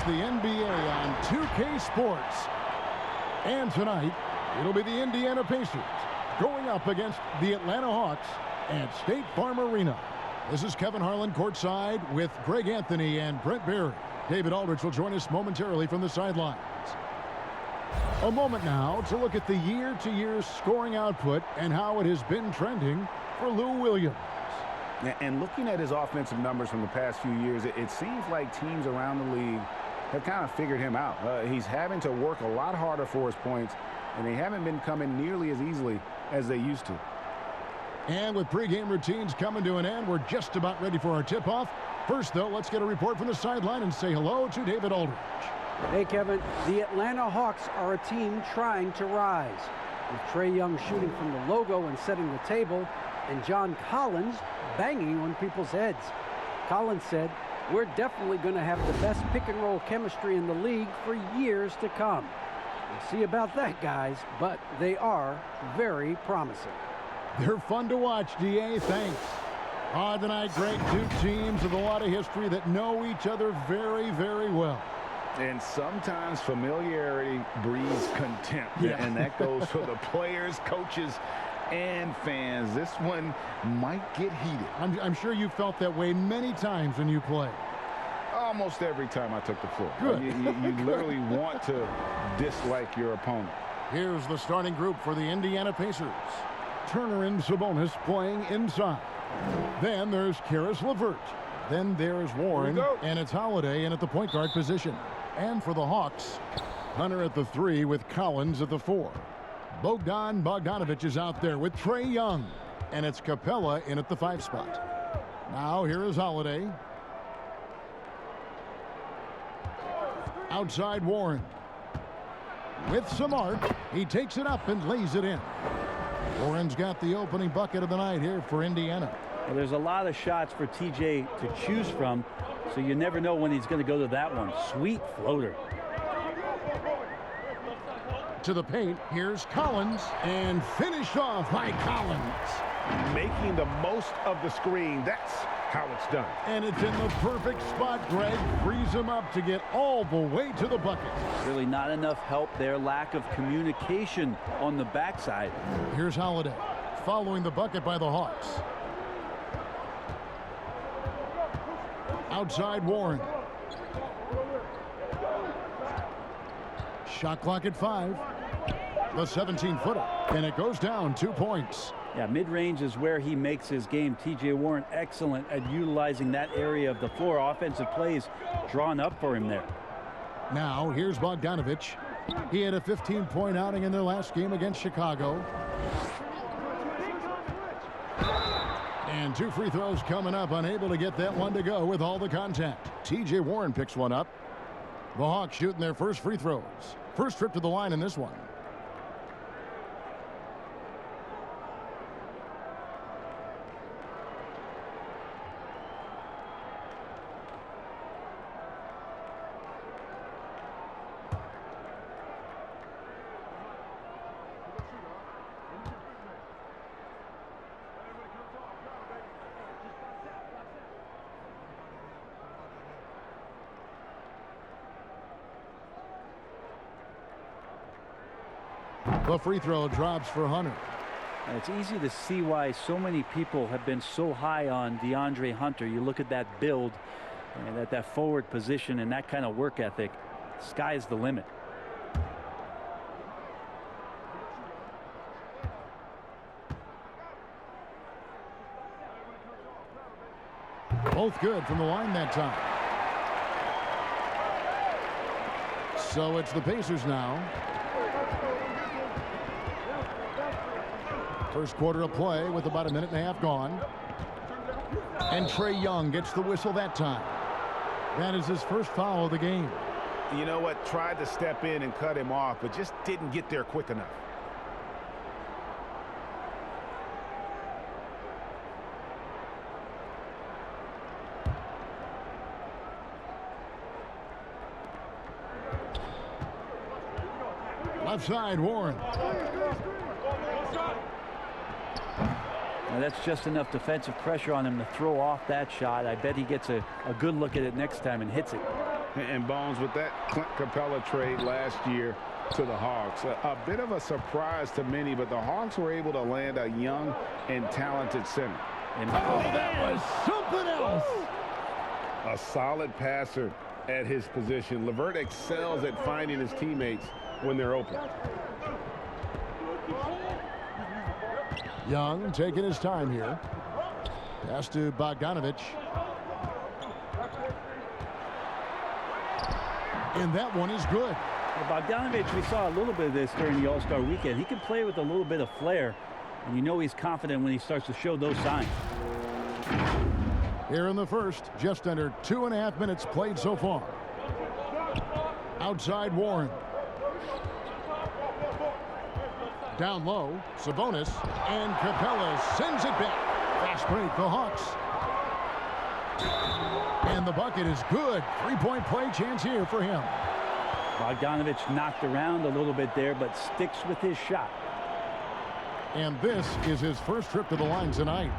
the NBA on 2K Sports. And tonight, it'll be the Indiana Pacers going up against the Atlanta Hawks at State Farm Arena. This is Kevin Harlan courtside with Greg Anthony and Brent Barry. David Aldridge will join us momentarily from the sidelines. A moment now to look at the year-to-year scoring output and how it has been trending for Lou Williams. And looking at his offensive numbers from the past few years, it seems like teams around the league have kind of figured him out. He's having to work a lot harder for his points, and they haven't been coming nearly as easily as they used to. And with pregame routines coming to an end, we're just about ready for our tip-off. First, though, let's get a report from the sideline and say hello to David Aldridge. Hey, Kevin. The Atlanta Hawks are a team trying to rise, with Trae Young shooting from the logo and setting the table, and John Collins banging on people's heads. Collins said, "We're definitely going to have the best pick-and-roll chemistry in the league for years to come." We'll see about that, guys, but they are very promising. They're fun to watch, DA. Thanks. Tonight, great two teams with a lot of history that know each other very, very well. And sometimes familiarity breeds contempt. Yeah. And that goes for the players, coaches, and fans. This one might get heated. I'm sure you felt that way many times when you play. Almost every time I took the floor. Good. You literally want to dislike your opponent. Here's the starting group for the Indiana Pacers. Turner and Sabonis playing inside. Then there's Karis LeVert. Then there's Warren, and it's Holiday in at the point guard position. And for the Hawks, Hunter at the 3 with Collins at the 4. Bogdan Bogdanovic is out there with Trae Young, and it's Capella in at the 5 spot. Now here is Holiday. Outside Warren. With some arc, he takes it up and lays it in. Warren's got the opening bucket of the night here for Indiana. Well, there's a lot of shots for TJ to choose from, so you never know when he's going to go to that one. Sweet floater. To the paint, here's Collins, and finished off by Collins. Making the most of the screen. That's how it's done. And it's in the perfect spot. Greg frees him up to get all the way to the bucket. Really not enough help there. Lack of communication on the backside. Here's Holiday, following the bucket by the Hawks. Outside Warren. Shot clock at 5. The 17-footer, and it goes down 2 points. Yeah, mid-range is where he makes his game. TJ Warren excellent at utilizing that area of the floor. Offensive plays drawn up for him there. Now here's Bogdanovic. He had a 15-point outing in their last game against Chicago. And 2 free throws coming up, unable to get that one to go with all the contact. TJ Warren picks one up. The Hawks shooting their first free throws. First trip to the line in this one. The free throw drops for Hunter. And it's easy to see why so many people have been so high on DeAndre Hunter. You look at that build and at that forward position and that kind of work ethic. Sky's the limit. Both good from the line that time. So it's the Pacers now. First quarter of play with about a minute and a half gone. And Trae Young gets the whistle that time. That is his first foul of the game. You know what? Tried to step in and cut him off, but just didn't get there quick enough. Left side, Warren. Now that's just enough defensive pressure on him to throw off that shot. I bet he gets a good look at it next time and hits it. And Bones, with that Clint Capella trade last year to the Hawks, a bit of a surprise to many, but the Hawks were able to land a young and talented center. And that was something else. A solid passer at his position. LeVert excels at finding his teammates when they're open. Young taking his time here. Pass to Bogdanovich. And that one is good. Well, Bogdanovich, we saw a little bit of this during the All-Star weekend. He can play with a little bit of flair, and you know he's confident when he starts to show those signs. Here in the first, just under 2.5 minutes played so far. Outside Warren. Down low, Sabonis, and Capella sends it back. Fast break, the Hawks. And the bucket is good. Three-point play chance here for him. Bogdanovich knocked around a little bit there, but sticks with his shot. And this is his first trip to the line tonight.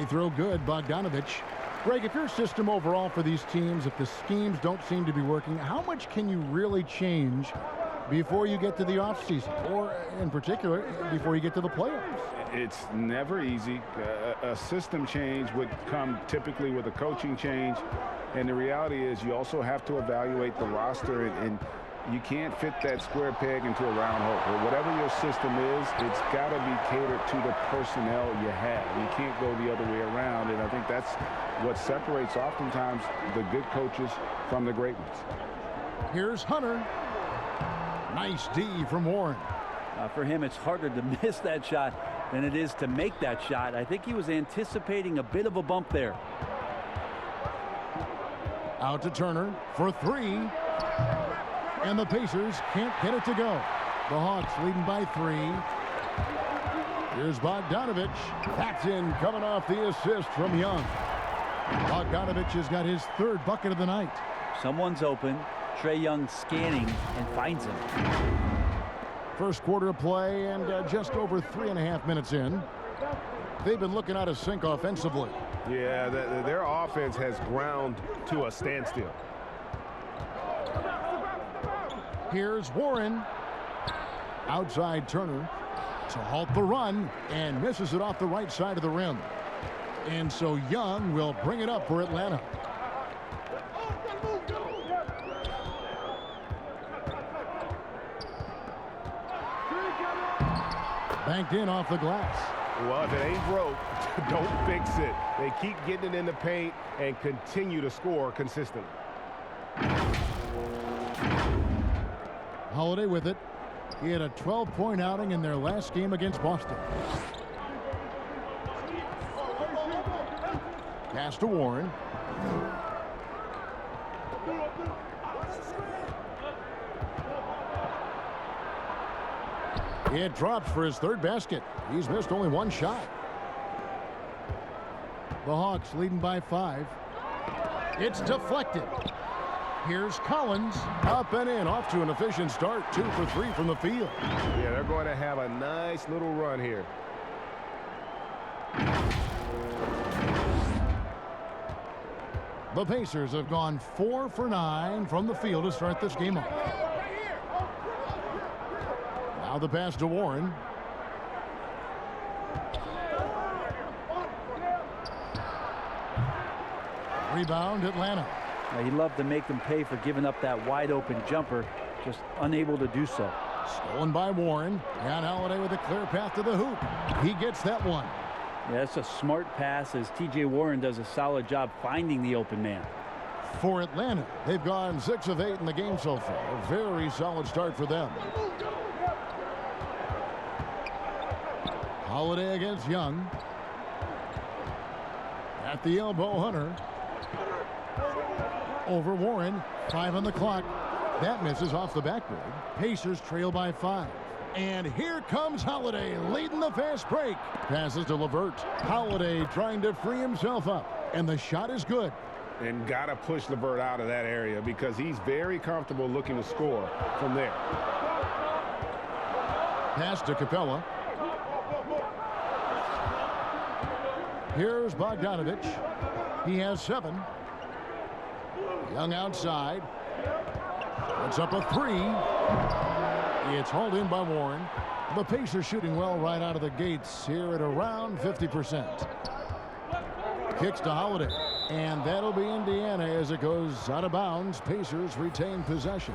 Free throw good, Bogdanovich. Greg, if your system overall for these teams, if the schemes don't seem to be working, how much can you really change before you get to the offseason, or in particular, before you get to the playoffs? It's never easy. A system change would come typically with a coaching change, and the reality is you also have to evaluate the roster, and you can't fit that square peg into a round hole. Or whatever your system is, it's got to be catered to the personnel you have. You can't go the other way around, and I think that's what separates oftentimes the good coaches from the great ones. Here's Hunter. Nice D from Warren. For him, it's harder to miss that shot than it is to make that shot. I think he was anticipating a bit of a bump there. Out to Turner for three. And the Pacers can't get it to go. The Hawks leading by 3. Here's Bogdanovich. That's in, coming off the assist from Young. Bogdanovich has got his third bucket of the night. Someone's open. Trae Young scanning and finds him. First quarter of play and just over 3.5 minutes in. They've been looking out of sync offensively. Yeah, their offense has ground to a standstill. Here's Warren. Outside Turner to halt the run and misses it off the right side of the rim. And so Young will bring it up for Atlanta. Banked in off the glass. Well, if it ain't broke, don't fix it. They keep getting it in the paint and continue to score consistently. Holiday with it. He had a 12-point outing in their last game against Boston. Pass to Warren. It drops for his third basket. He's missed only one shot. The Hawks leading by 5. It's deflected. Here's Collins. Up and in. Off to an efficient start. 2 for 3 from the field. Yeah, they're going to have a nice little run here. The Pacers have gone 4 for 9 from the field to start this game off. Now the pass to Warren. Rebound Atlanta. He loved to make them pay for giving up that wide open jumper, just unable to do so. Stolen by Warren. And Holiday with a clear path to the hoop. He gets that one. Yeah, that's a smart pass as T.J. Warren does a solid job finding the open man. For Atlanta, they've gone 6 of 8 in the game so far. A very solid start for them. Holiday against Young. At the elbow, Hunter. over Warren. 5 on the clock. That misses off the backboard. Pacers trail by 5. And here comes Holiday leading the fast break. Passes to LeVert. Holiday trying to free himself up. And the shot is good. And got to push LeVert out of that area because he's very comfortable looking to score from there. Pass to Capella. Here's Bogdanovich. He has 7. Young outside. Puts up a 3. It's hauled in by Warren. The Pacers shooting well right out of the gates here at around 50%. Kicks to Holiday. And that'll be Indiana as it goes out of bounds. Pacers retain possession.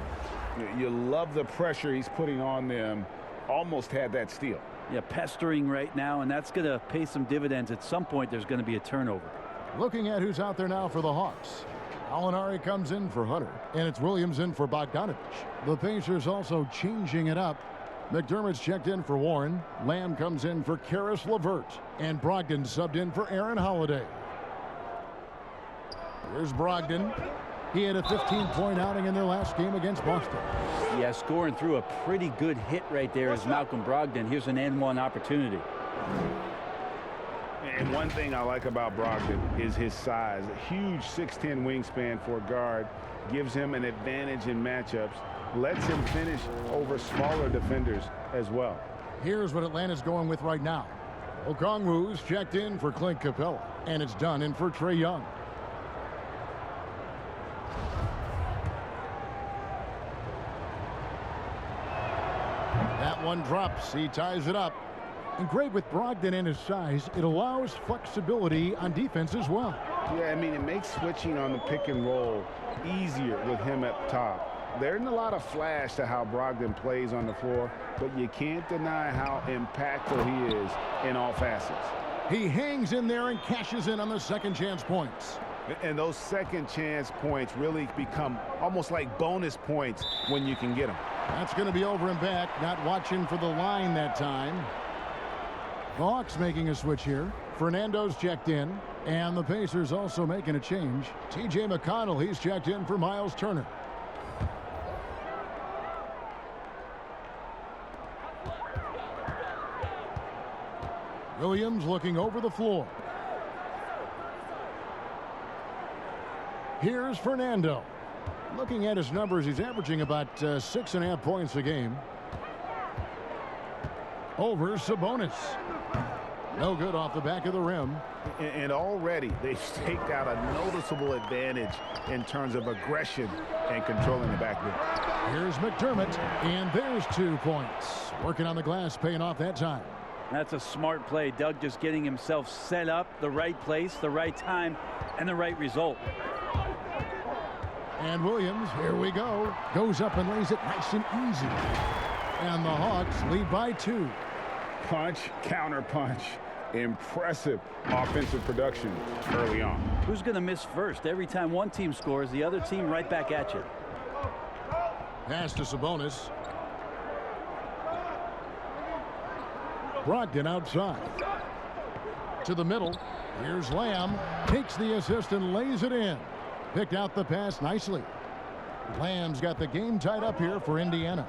You love the pressure he's putting on them. Almost had that steal. Yeah, pestering right now, and that's going to pay some dividends. At some point, there's going to be a turnover. Looking at who's out there now for the Hawks. Alinari comes in for Hunter, and it's Williams in for Bogdanovich. The Pacers also changing it up. McDermott's checked in for Warren. Lamb comes in for Karis LeVert, and Brogdon subbed in for Aaron Holiday. Here's Brogdon. He had a 15-point outing in their last game against Boston. Yeah, scoring through a pretty good hit right there is Malcolm Brogdon. Here's an N1 opportunity. And one thing I like about Brogdon is his size. A huge 6'10" wingspan for a guard. Gives him an advantage in matchups. Lets him finish over smaller defenders as well. Here's what Atlanta's going with right now. Okongwu's checked in for Clint Capella. And it's done in for Trae Young. That one drops. He ties it up. And great with Brogdon and his size, it allows flexibility on defense as well. Yeah, I mean, it makes switching on the pick and roll easier with him up top. There isn't a lot of flash to how Brogdon plays on the floor, but you can't deny how impactful he is in all facets. He hangs in there and cashes in on the second chance points. And those second chance points really become almost like bonus points when you can get them. That's going to be over and back. Not watching for the line that time. The Hawks making a switch here. Fernando's checked in. And the Pacers also making a change. T.J. McConnell, he's checked in for Miles Turner. Williams looking over the floor. Here's Fernando. Looking at his numbers, he's averaging about 6.5 points a game. Over Sabonis. No good off the back of the rim. And already they've staked out a noticeable advantage in terms of aggression and controlling the backboard. Here's McDermott, and there's 2 points. Working on the glass, paying off that time. That's a smart play. Doug just getting himself set up, the right place, the right time, and the right result. And Williams, here we go, goes up and lays it nice and easy. And the Hawks lead by 2. Punch, counter punch. Impressive offensive production early on. Who's going to miss first? Every time one team scores, the other team right back at you. Pass to Sabonis. Brogdon outside. To the middle. Here's Lamb. Takes the assist and lays it in. Picked out the pass nicely. Lamb's got the game tied up here for Indiana.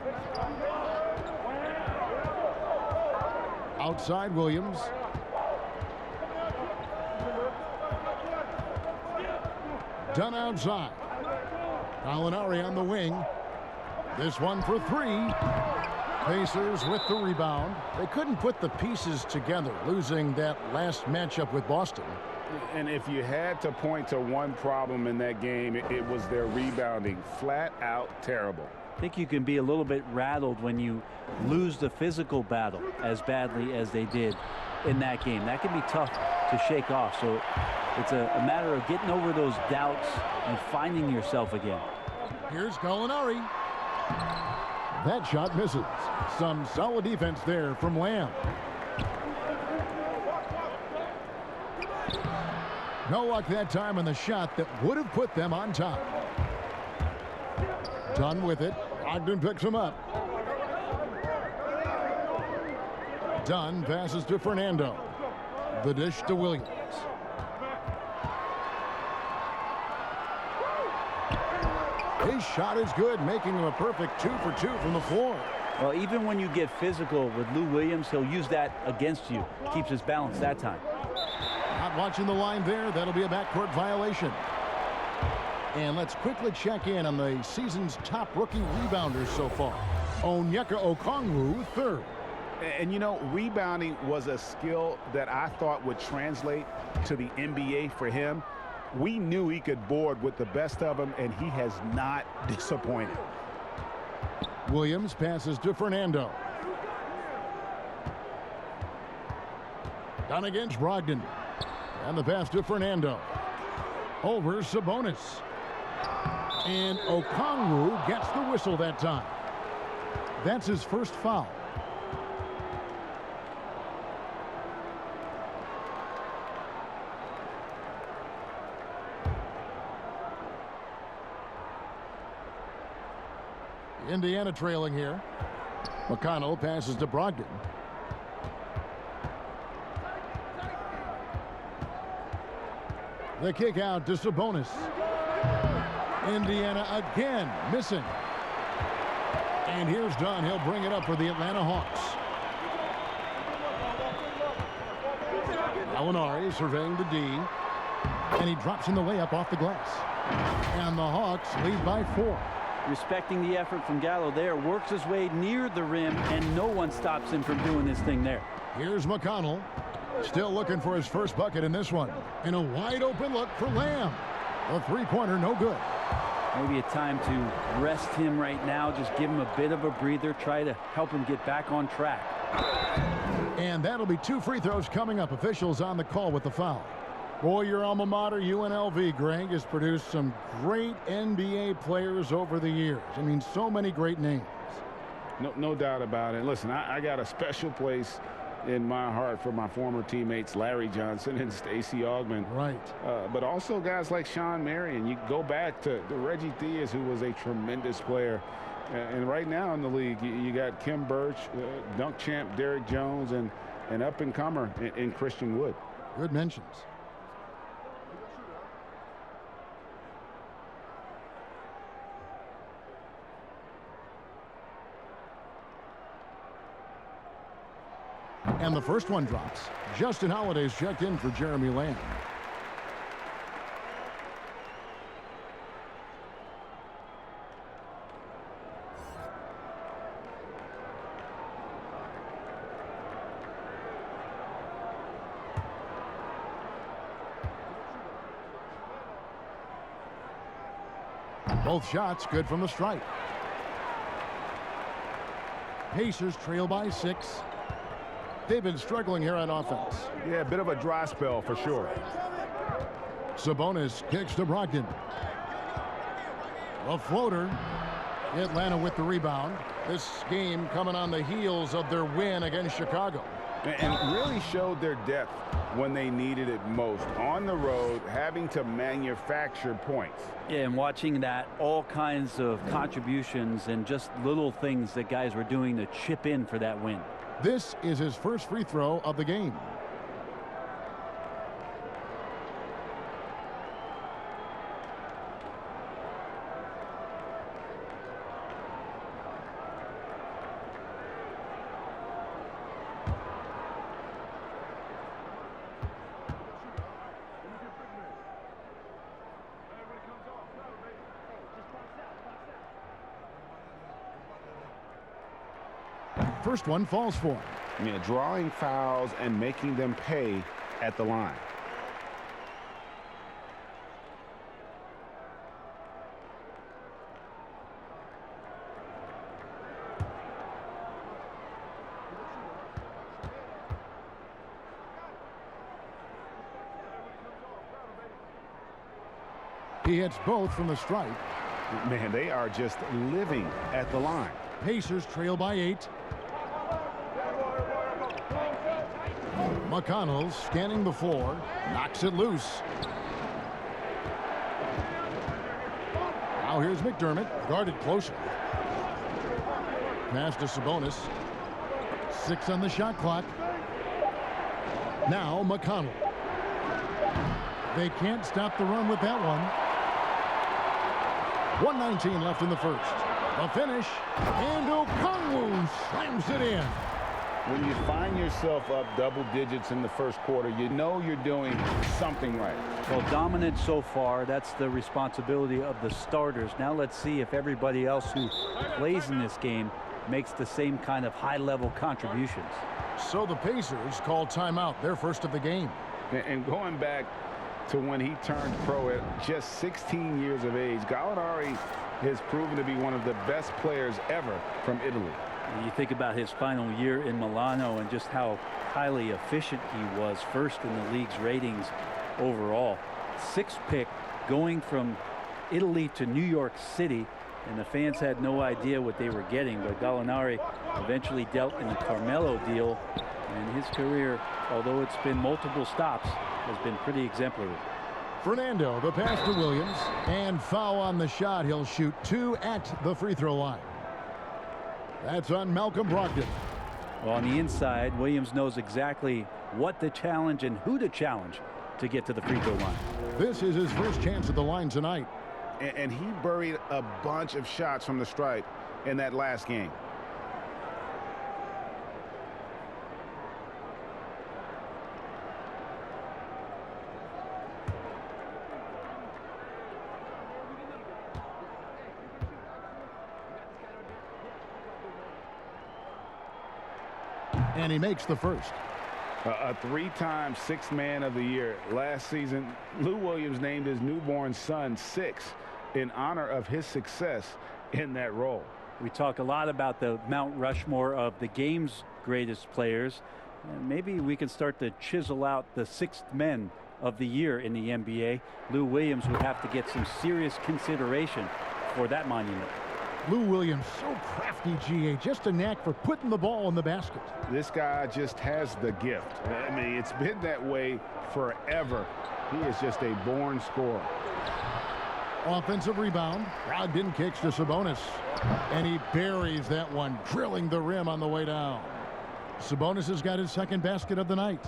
Outside Williams. Done outside. Alinari on the wing. This one for 3. Pacers with the rebound. They couldn't put the pieces together, losing that last matchup with Boston. And if you had to point to one problem in that game, it was their rebounding. Flat out terrible. I think you can be a little bit rattled when you lose the physical battle as badly as they did in that game. That can be tough to shake off. So it's a matter of getting over those doubts and finding yourself again. Here's Gallinari. That shot misses. Some solid defense there from Lamb. No luck that time on the shot that would have put them on top. Done with it. Ogden picks him up. Dunn passes to Fernando. The dish to Williams. His shot is good, making him a perfect 2 for 2 from the floor. Well, even when you get physical with Lou Williams, he'll use that against you. Keeps his balance that time. Not watching the line there. That'll be a backcourt violation. And let's quickly check in on the season's top rookie rebounders so far. Onyeka Okongwu, third. And, you know, rebounding was a skill that I thought would translate to the NBA for him. We knew he could board with the best of them, and he has not disappointed. Williams passes to Fernando. Down against Brogdon. And the pass to Fernando. Over Sabonis. And Okongwu gets the whistle that time. That's his first foul. Indiana trailing here. McConnell passes to Brogdon. The kick out to Sabonis. Indiana again missing. And here's Dunn. He'll bring it up for the Atlanta Hawks. Alinari surveying the D. And he drops in the layup off the glass. And the Hawks lead by 4. Respecting the effort from Gallo there, works his way near the rim, and no one stops him from doing this thing there. Here's McConnell, still looking for his first bucket in this one. And a wide open look for Lamb. A three-pointer, no good. Maybe a time to rest him right now, just give him a bit of a breather, try to help him get back on track. And that'll be 2 free throws coming up. Officials on the call with the foul. Boy, your alma mater, UNLV, Greg, has produced some great NBA players over the years. I mean, so many great names. No doubt about it. Listen, I got a special place in my heart for my former teammates Larry Johnson and Stacey Augmon. Right. But also guys like Sean Marion. You go back to Reggie Theus, who was a tremendous player. And right now in the league, you got Kim Birch, dunk champ Derrick Jones, and up-and-comer in Christian Wood. Good mentions. And the first one drops. Justin Holiday's checked in for Jeremy Lamb. Both shots good from the stripe. Pacers trail by 6. They've been struggling here on offense. Yeah, a bit of a dry spell for sure. Sabonis kicks to Brogdon. A floater. Atlanta with the rebound. This game coming on the heels of their win against Chicago. And really showed their depth when they needed it most. On the road, having to manufacture points. Yeah, and watching that, all kinds of contributions and just little things that guys were doing to chip in for that win. This is his first free throw of the game. First one falls for him. Yeah, drawing fouls and making them pay at the line. He hits both from the stripe. Man, they are just living at the line. Pacers trail by 8. McConnell scanning the floor, knocks it loose. Now here's McDermott, guarded closer. Pass to Sabonis. 6 on the shot clock. Now McConnell. They can't stop the run with that one. 1:19 left in the first. The finish, and Okongwu slams it in. When you find yourself up double digits in the first quarter, you know you're doing something right. Well, dominant so far. That's the responsibility of the starters. Now let's see if everybody else who plays in this game makes the same kind of high-level contributions. So the Pacers call timeout, their first of the game. And going back to when he turned pro at just 16 years of age, Gallinari has proven to be one of the best players ever from Italy. You think about his final year in Milano and just how highly efficient he was, first in the league's ratings overall. 6th pick, going from Italy to New York City, and the fans had no idea what they were getting, but Gallinari eventually dealt in the Carmelo deal, and his career, although it's been multiple stops, has been pretty exemplary. Fernando, the pass to Williams, and foul on the shot. He'll shoot 2 at the free throw line. That's on Malcolm Brogdon. Well, on the inside, Williams knows exactly what to challenge and who to challenge to get to the free throw line. This is his first chance at the line tonight. And he buried a bunch of shots from the stripe in that last game. And he makes the first. A 3-time sixth man of the year. Last season, Lou Williams named his newborn son 6 in honor of his success in that role. We talk a lot about the Mount Rushmore of the game's greatest players. And maybe we can start to chisel out the 6th men of the year in the NBA. Lou Williams would have to get some serious consideration for that monument. Lou Williams, so crafty, GA, just a knack for putting the ball in the basket. This guy just has the gift. I mean, it's been that way forever. He is just a born scorer. Offensive rebound. Brogdon kicks to Sabonis. And he buries that one, drilling the rim on the way down. Sabonis has got his second basket of the night.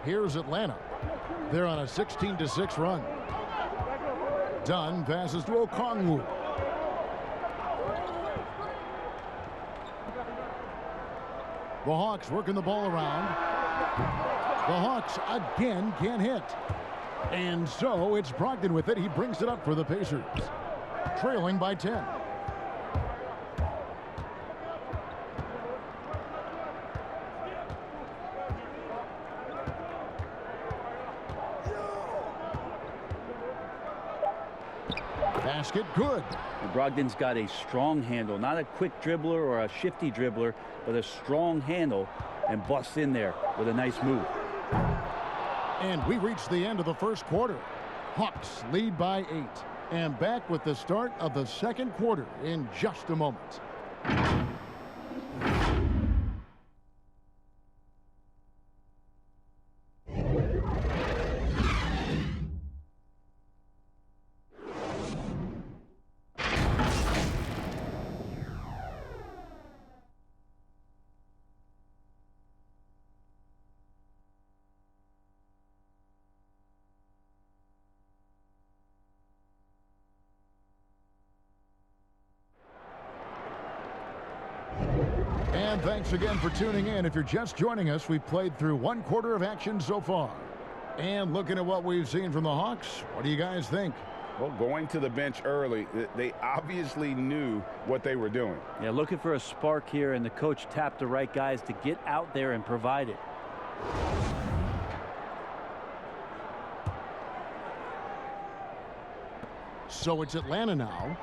Here's Atlanta. They're on a 16-6 run. Dunn passes to Okongwu. The Hawks working the ball around. The Hawks again can't hit. And so it's Brogdon with it. He brings it up for the Pacers. Trailing by 10. Basket good. Brogdon's got a strong handle, not a quick dribbler or a shifty dribbler, but a strong handle, and busts in there with a nice move. And we reach the end of the first quarter. Hawks lead by 8. And back with the start of the second quarter in just a moment. And thanks again for tuning in. If you're just joining us, we've played through one quarter of action so far. And looking at what we've seen from the Hawks, what do you guys think? Well, going to the bench early, they obviously knew what they were doing. Yeah, looking for a spark here, and the coach tapped the right guys to get out there and provide it. So it's Atlanta now.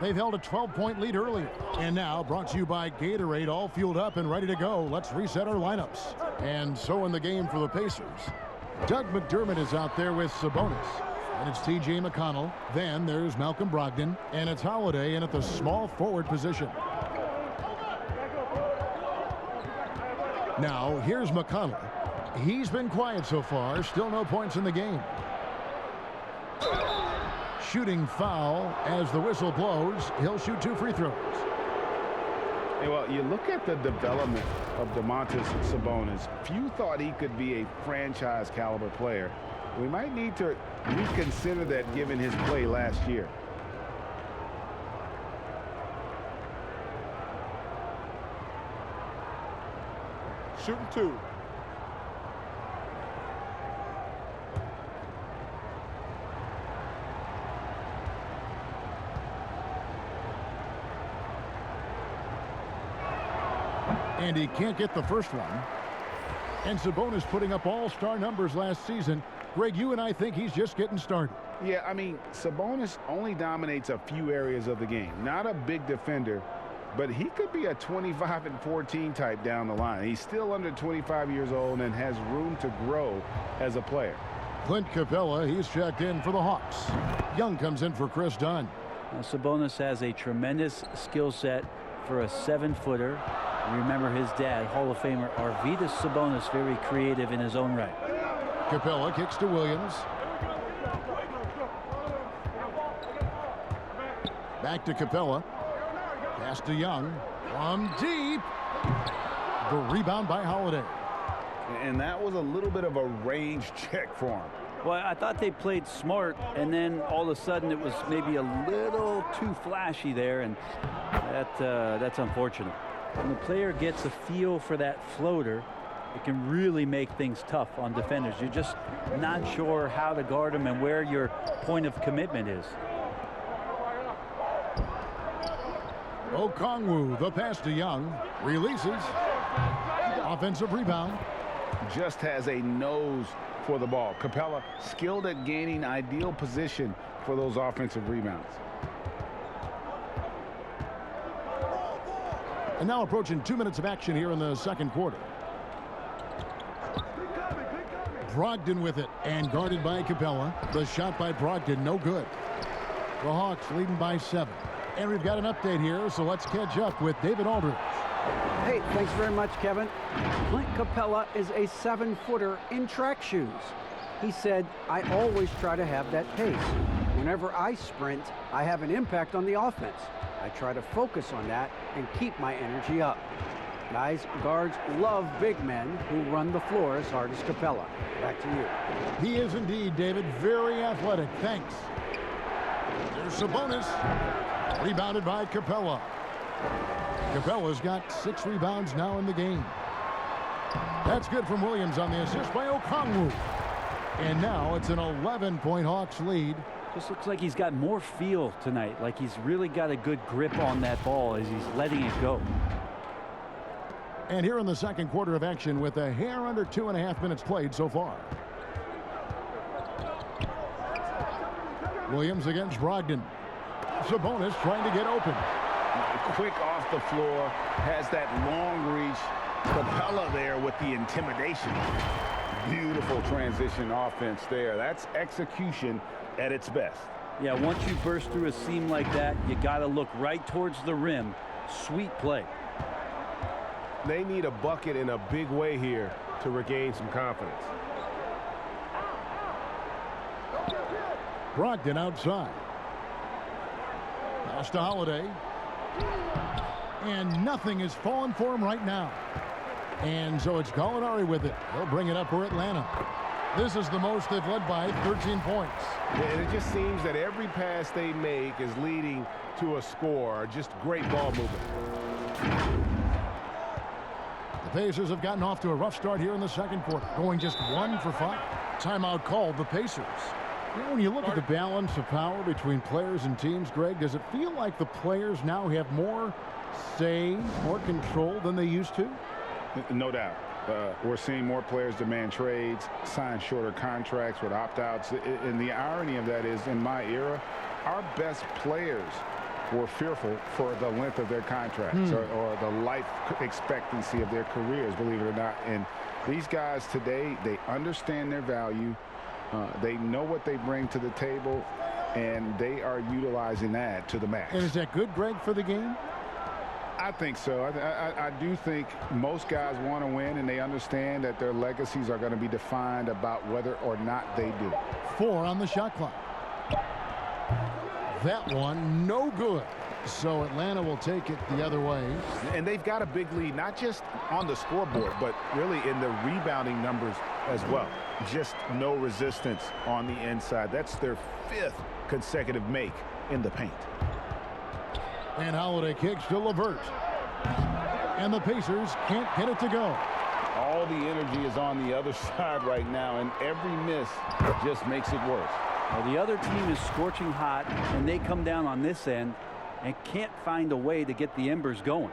They've held a 12-point lead earlier. And now, brought to you by Gatorade, all fueled up and ready to go. Let's reset our lineups. And so in the game for the Pacers, Doug McDermott is out there with Sabonis. And it's T.J. McConnell. Then there's Malcolm Brogdon. And it's Holiday in at the small forward position. Now, here's McConnell. He's been quiet so far. Still no points in the game. Shooting foul as the whistle blows. He'll shoot 2 free throws. Hey, well, you look at the development of Domantas Sabonis. Few thought he could be a franchise caliber player. We might need to reconsider that given his play last year. shooting 2. And he can't get the first one. And Sabonis putting up all-star numbers last season. Greg, you and I think he's just getting started. Yeah, I mean, Sabonis only dominates a few areas of the game. Not a big defender, but he could be a 25 and 14 type down the line. He's still under 25 years old and has room to grow as a player. Clint Capella, he's checked in for the Hawks. Young comes in for Chris Dunn. Now, Sabonis has a tremendous skill set for a 7-footer. Remember his dad, Hall of Famer Arvydas Sabonis, very creative in his own right. Capella kicks to Williams. Back to Capella. Pass to Young. From deep. The rebound by Holiday. And that was a little bit of a range check for him. Well, I thought they played smart, and then all of a sudden it was maybe a little too flashy there, and that's unfortunate. When the player gets a feel for that floater, it can really make things tough on defenders. You're just not sure how to guard them and where your point of commitment is. Okongwu, the pass to Young. Releases. Offensive rebound. Just has a nose for the ball. Capella skilled at gaining ideal position for those offensive rebounds. And now approaching 2 minutes of action here in the second quarter. Brogdon with it and guarded by Capella. The shot by Brogdon, no good. The Hawks leading by 7. And we've got an update here, so let's catch up with David Aldridge. Hey, thanks very much, Kevin. Clint Capella is a 7-footer in track shoes. He said, I always try to have that pace. Whenever I sprint, I have an impact on the offense. I try to focus on that and keep my energy up. Guys, guards love big men who run the floor as hard as Capella. Back to you. He is indeed, David, very athletic. Thanks. There's Sabonis. Rebounded by Capella. Capella's got 6 rebounds now in the game. That's good from Williams on the assist by Okongwu. And now it's an 11-point Hawks lead. Just looks like he's got more feel tonight, like he's really got a good grip on that ball as he's letting it go. And here in the second quarter of action with a hair under 2.5 minutes played so far. Williams against Brogdon. Sabonis trying to get open. Quick off the floor, has that long reach. Capella there with the intimidation. Beautiful transition offense there. That's execution at its best. Yeah, once you burst through a seam like that, you got to look right towards the rim. Sweet play. They need a bucket in a big way here to regain some confidence. Brogdon outside. Pass to Holiday. And nothing is falling for him right now. And so it's Gallinari with it. He'll bring it up for Atlanta. This is the most they've led by 13 points. And it just seems that every pass they make is leading to a score. Just great ball movement. The Pacers have gotten off to a rough start here in the second quarter, going just 1 for 5. Timeout called the Pacers. You know, when you look at the balance of power between players and teams, Greg, does it feel like the players now have more say, more control than they used to? No doubt. We're seeing more players demand trades, sign shorter contracts with opt-outs. And the irony of that is, in my era, our best players were fearful for the length of their contracts or the life expectancy of their careers, believe it or not. And these guys today, they understand their value. They know what they bring to the table, and they are utilizing that to the max. And is that good, Greg, for the game? I think so. I do think most guys want to win, and they understand that their legacies are going to be defined about whether or not they do. 4 on the shot clock. That one, no good. So Atlanta will take it the other way. And they've got a big lead, not just on the scoreboard, but really in the rebounding numbers as well. Just no resistance on the inside. That's their 5th consecutive make in the paint. And Holiday kicks to LeVert. And the Pacers can't get it to go. All the energy is on the other side right now, and every miss just makes it worse. Well, the other team is scorching hot, and they come down on this end and can't find a way to get the embers going.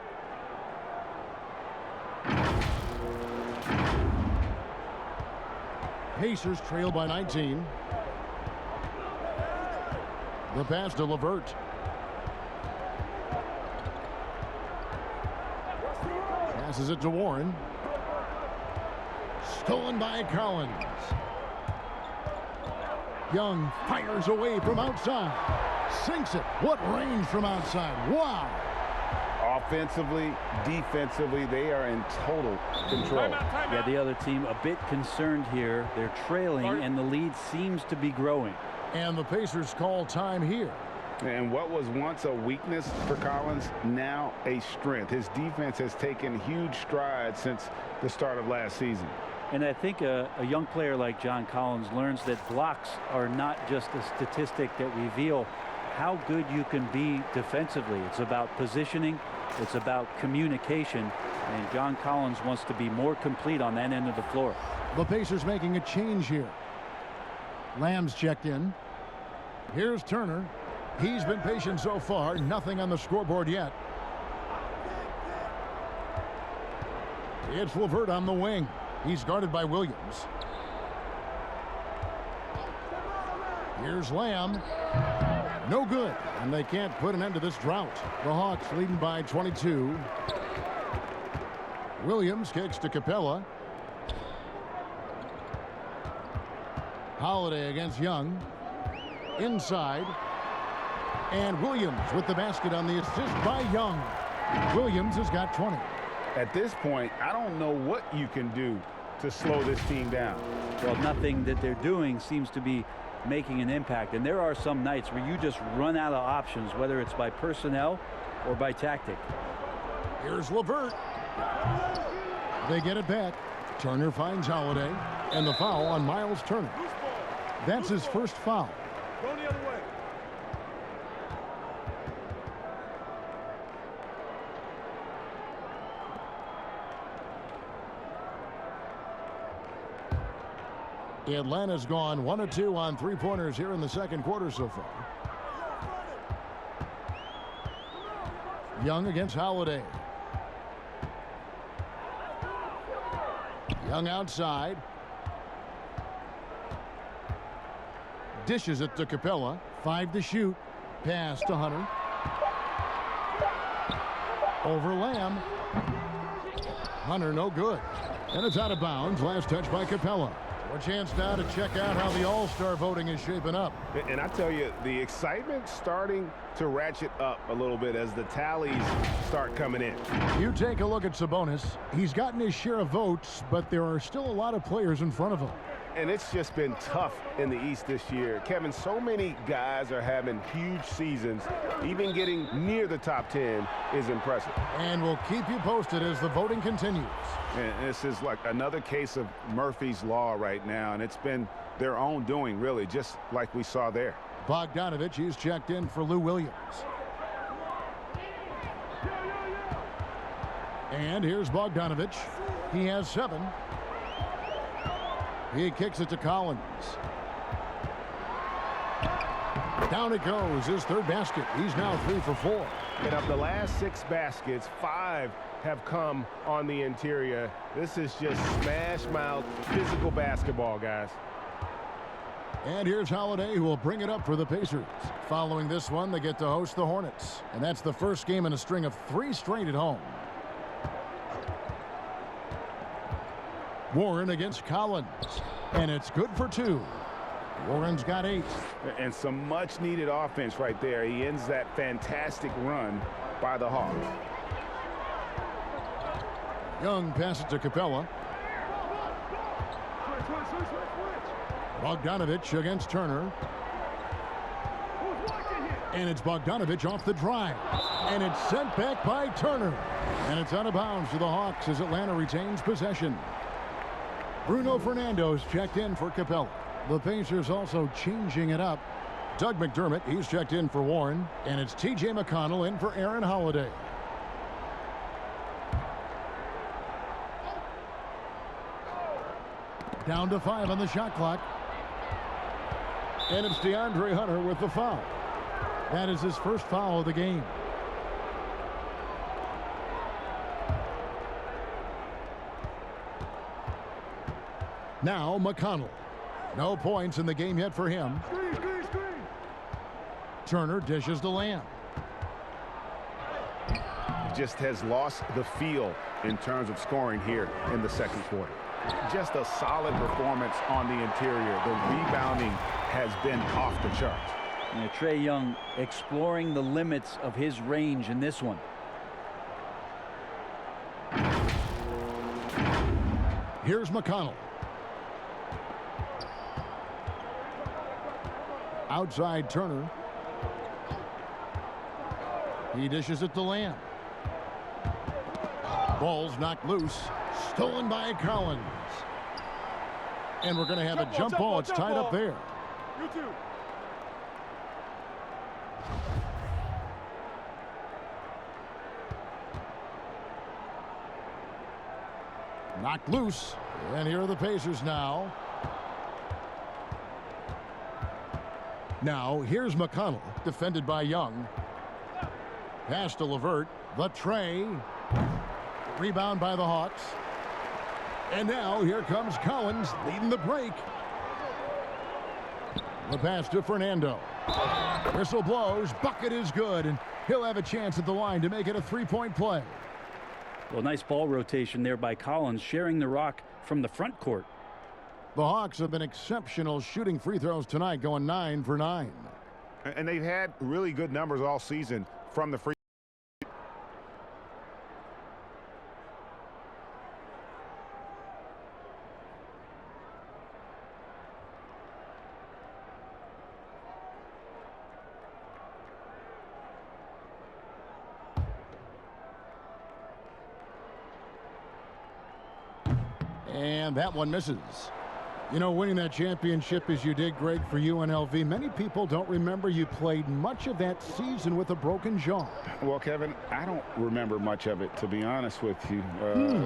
Pacers trail by 19. The pass to LeVert. Passes it to Warren. Stolen by Collins. Young fires away from outside. Sinks it. What range from outside. Wow. Offensively, defensively, they are in total control. Yeah, the other team a bit concerned here. They're trailing, and the lead seems to be growing. And the Pacers call time here. And what was once a weakness for Collins, now a strength. His defense has taken huge strides since the start of last season. And I think a young player like John Collins learns that blocks are not just a statistic that reveal how good you can be defensively. It's about positioning. It's about communication. And John Collins wants to be more complete on that end of the floor. The Pacers making a change here. Lamb's checked in. Here's Turner. He's been patient so far. Nothing on the scoreboard yet. It's LeVert on the wing. He's guarded by Williams. Here's Lamb. No good. And they can't put an end to this drought. The Hawks leading by 22. Williams kicks to Capella. Holiday against Young. Inside. And Williams with the basket on the assist by Young. Williams has got 20. At this point, I don't know what you can do to slow this team down. Well, nothing that they're doing seems to be making an impact. And there are some nights where you just run out of options, whether it's by personnel or by tactic. Here's LeVert. They get it back. Turner finds Holiday. And the foul on Miles Turner. That's his first foul. Go the other way. Atlanta's gone 1 of 2 on three-pointers here in the second quarter so far. Young against Holiday. Young outside. Dishes it to Capella. 5 to shoot. Pass to Hunter. Over Lamb. Hunter no good. And it's out of bounds. Last touch by Capella. A chance now to check out how the All-Star voting is shaping up. And I tell you, the excitement's starting to ratchet up a little bit as the tallies start coming in. You take a look at Sabonis. He's gotten his share of votes, but there are still a lot of players in front of him. And it's just been tough in the East this year. Kevin, so many guys are having huge seasons. Even getting near the top 10 is impressive. And we'll keep you posted as the voting continues. And this is like another case of Murphy's Law right now, and it's been their own doing, really, just like we saw there. Bogdanovich, he's checked in for Lou Williams. And here's Bogdanovich. He has 7. He kicks it to Collins. Down it goes, his third basket. He's now 3 for 4. And of the last 6 baskets, 5 have come on the interior. This is just smash mouth physical basketball, guys. And here's Holiday, who will bring it up for the Pacers. Following this one, they get to host the Hornets. And that's the first game in a string of 3 straight at home. Warren against Collins. And it's good for 2. Warren's got 8. And some much needed offense right there. He ends that fantastic run by the Hawks. Young passes to Capella. Bogdanovich against Turner. And it's Bogdanovich off the drive. And it's sent back by Turner. And it's out of bounds to the Hawks as Atlanta retains possession. Bruno Fernando's checked in for Capella. The Pacers also changing it up. Doug McDermott, he's checked in for Warren. And it's T.J. McConnell in for Aaron Holiday. Down to 5 on the shot clock. And it's DeAndre Hunter with the foul. That is his first foul of the game. Now McConnell. No points in the game yet for him. Turner dishes to Lamb. Just has lost the feel in terms of scoring here in the second quarter. Just a solid performance on the interior. The rebounding has been off the charts. Trae Young exploring the limits of his range in this one. Here's McConnell. Outside Turner. He dishes it to Lamb. Ball's knocked loose. Stolen by Collins. And we're going to have a jump ball. It's tied up there. You too. Knocked loose. And here are the Pacers now. Now, here's McConnell, defended by Young. Pass to LeVert. The tray. Rebound by the Hawks. And now here comes Collins leading the break. The pass to Fernando. Whistle blows. Bucket is good. And he'll have a chance at the line to make it a three-point play. Well, nice ball rotation there by Collins, sharing the rock from the front court. The Hawks have been exceptional shooting free throws tonight, going 9 for 9. And they've had really good numbers all season from the free. And that one misses. You know, winning that championship as you did, Greg, for UNLV, many people don't remember you played much of that season with a broken jaw. Well, Kevin, I don't remember much of it, to be honest with you.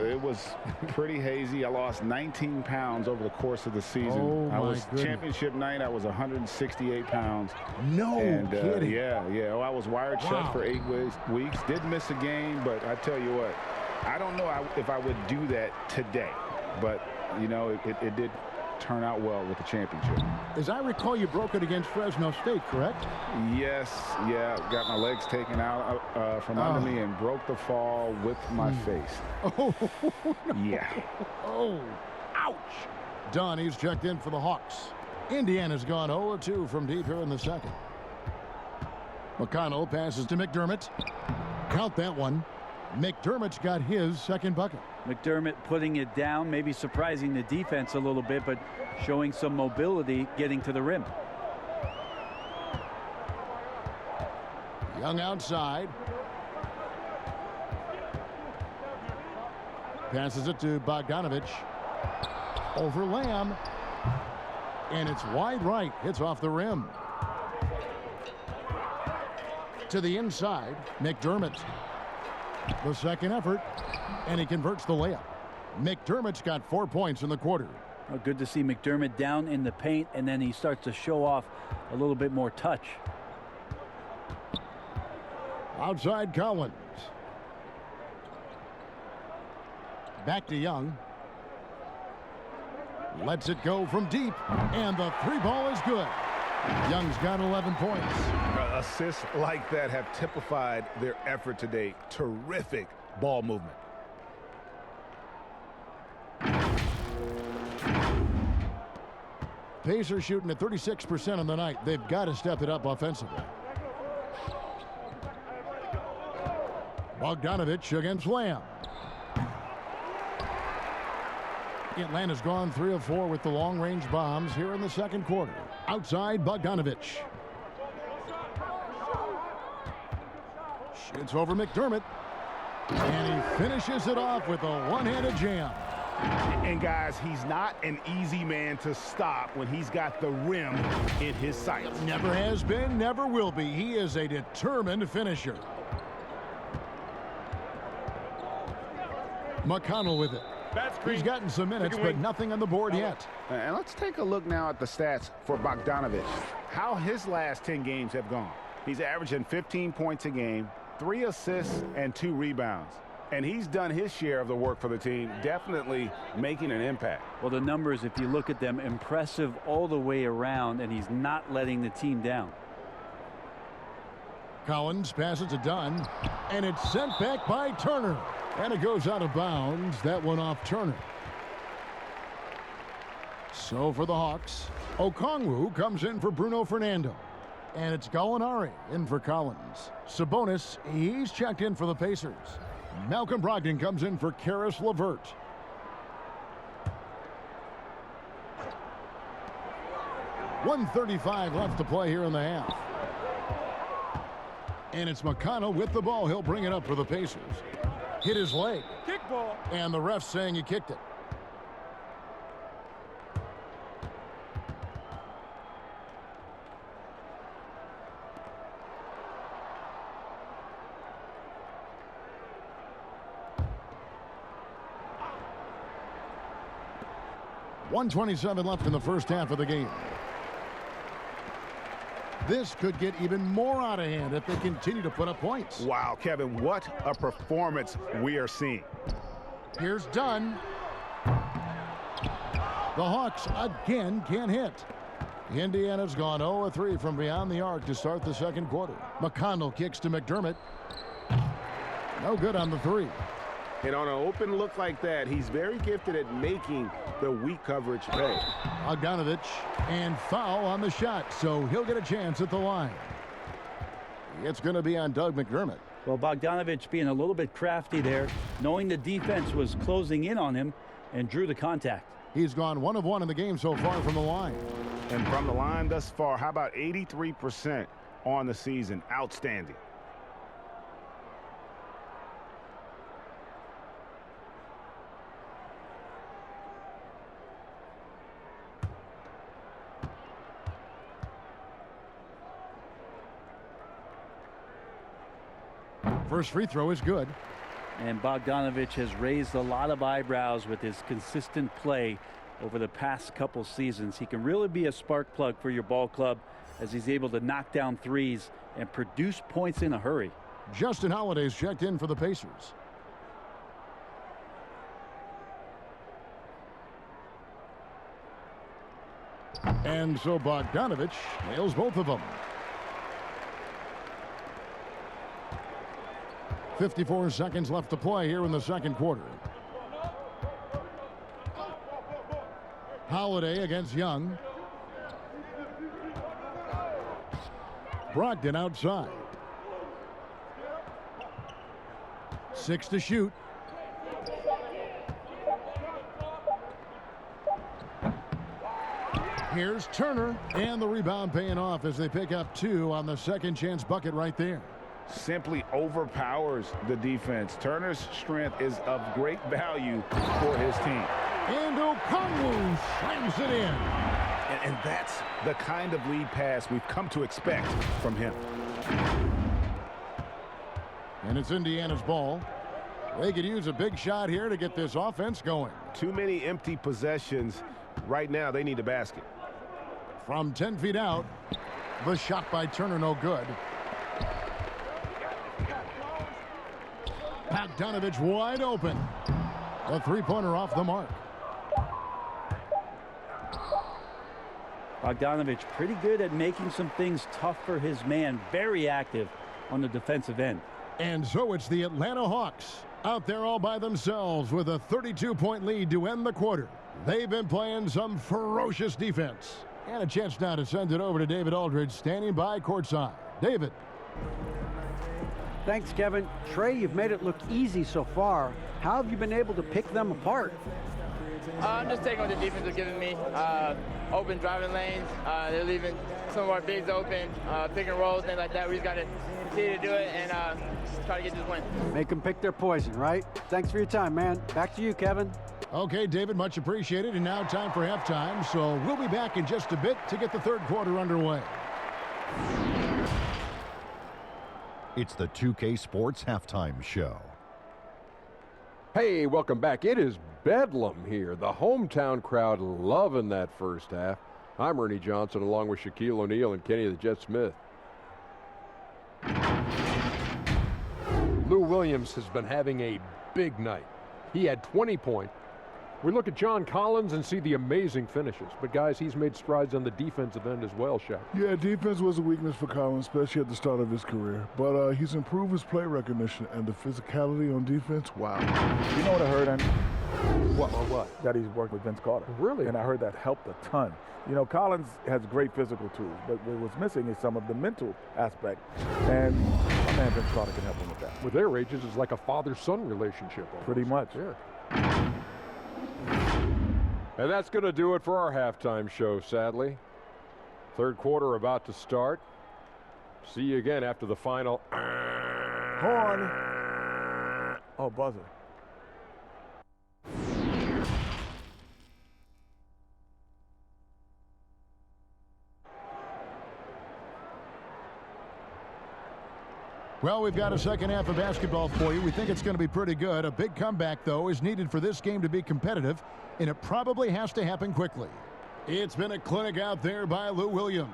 It was pretty hazy. I lost 19 pounds over the course of the season. Oh, I was goodness. Championship night, I was 168 pounds. No kidding. Yeah. Oh, I was wired Wow. shut for 8 weeks. Did miss a game, but I tell you what, I don't know if I would do that today. But, you know, it did turn out well with the championship. As I recall, you broke it against Fresno State, correct? Yes, yeah. Got my legs taken out from under me and broke the fall with my face. Oh, no. Yeah. Oh, ouch. Dunn, he's checked in for the Hawks. Indiana's gone 0-2 from deep here in the second. McConnell passes to McDermott. Count that one. McDermott's got his second bucket. McDermott putting it down, maybe surprising the defense a little bit, but showing some mobility getting to the rim. Young outside. Passes it to Bogdanovich. Over Lamb. And it's wide right. It's off the rim. To the inside, McDermott. The second effort, and he converts the layup. McDermott's got 4 points in the quarter. Oh, good to see McDermott down in the paint, and then he starts to show off a little bit more touch. Outside Collins. Back to Young. Lets it go from deep, and the three ball is good. Young's got 11 points. Assists like that have typified their effort today. Terrific ball movement. Pacers shooting at 36% on the night. They've got to step it up offensively. Bogdanovich against Lamb. Atlanta's gone 3 of 4 with the long-range bombs here in the second quarter. Outside Bogdanovich. Shoots over McDermott. And he finishes it off with a one-handed jam. And guys, he's not an easy man to stop when he's got the rim in his sights. Never has been, never will be. He is a determined finisher. McConnell with it. He's gotten some minutes, but nothing on the board yet. And let's take a look now at the stats for Bogdanovic. How his last 10 games have gone. He's averaging 15 points a game, 3 assists, and 2 rebounds. And he's done his share of the work for the team, definitely making an impact. Well, the numbers, if you look at them, impressive all the way around, and he's not letting the team down. Collins passes to Dunn, and it's sent back by Turner. And it goes out of bounds. That one off Turner. So for the Hawks, Okongwu comes in for Bruno Fernando. And it's Gallinari in for Collins. Sabonis, he's checked in for the Pacers. Malcolm Brogdon comes in for Karis LeVert. .135 left to play here in the half. And it's McConnell with the ball. He'll bring it up for the Pacers. Hit his leg. Kickball. And the ref saying he kicked it. .127 left in the first half of the game. This could get even more out of hand if they continue to put up points. Wow, Kevin, what a performance we are seeing. Here's Dunn. The Hawks again can't hit. Indiana's gone 0-3 from beyond the arc to start the second quarter. McConnell kicks to McDermott. No good on the three. And on an open look like that, he's very gifted at making the weak coverage pay. Bogdanovic, and foul on the shot, so he'll get a chance at the line. It's going to be on Doug McDermott. Well, Bogdanovic being a little bit crafty there, knowing the defense was closing in on him, and drew the contact. He's gone 1 of 1 in the game so far from the line. And from the line thus far, how about 83% on the season? Outstanding. First free throw is good. And Bogdanovic has raised a lot of eyebrows with his consistent play over the past couple seasons. He can really be a spark plug for your ball club as he's able to knock down threes and produce points in a hurry. Justin Holiday's checked in for the Pacers. And so Bogdanovic nails both of them. 54 seconds left to play here in the second quarter. Holiday against Young. Brogdon outside. 6 to shoot. Here's Turner, and the rebound paying off as they pick up 2 on the second chance bucket right there. Simply overpowers the defense. Turner's strength is of great value for his team. And Okongwu slams it in. And that's the kind of lead pass we've come to expect from him. And it's Indiana's ball. They could use a big shot here to get this offense going. Too many empty possessions. Right now, they need a basket. From 10 feet out, the shot by Turner no good. Bogdanovic wide open. A three-pointer off the mark. Bogdanovic pretty good at making some things tough for his man. Very active on the defensive end. And so it's the Atlanta Hawks out there all by themselves with a 32-point lead to end the quarter. They've been playing some ferocious defense. And a chance now to send it over to David Aldridge standing by courtside. David. Thanks, Kevin. Trey, you've made it look easy so far. How have you been able to pick them apart? I'm just taking what the defense is giving me. Open driving lanes. They're leaving some of our bigs open. Pick and rolls, things like that. We just got to continue to do it and try to get this win. Make them pick their poison, right? Thanks for your time, man. Back to you, Kevin. Okay, David, much appreciated. And now time for halftime. So we'll be back in just a bit to get the third quarter underway. It's the 2K Sports Halftime Show. Hey, welcome back. It is bedlam here. The hometown crowd loving that first half. I'm Ernie Johnson along with Shaquille O'Neal and Kenny the Jet Smith. Lou Williams has been having a big night. He had 20 points. We look at John Collins and see the amazing finishes. But, guys, he's made strides on the defensive end as well, Shaq. Yeah, defense was a weakness for Collins, especially at the start of his career. But he's improved his play recognition and the physicality on defense. Wow. You know what I heard, Andy? What? That he's worked with Vince Carter. Really? And I heard that helped a ton. You know, Collins has great physical tools, but what was missing is some of the mental aspect. And my man Vince Carter can help him with that. With their ages, it's like a father-son relationship. Almost. Pretty much. Yeah. And that's going to do it for our halftime show, sadly. Third quarter about to start. See you again after the final. Horn. Oh, buzzer. Well, we've got a second half of basketball for you. We think it's going to be pretty good. A big comeback, though, is needed for this game to be competitive, and it probably has to happen quickly. It's been a clinic out there by Lou Williams.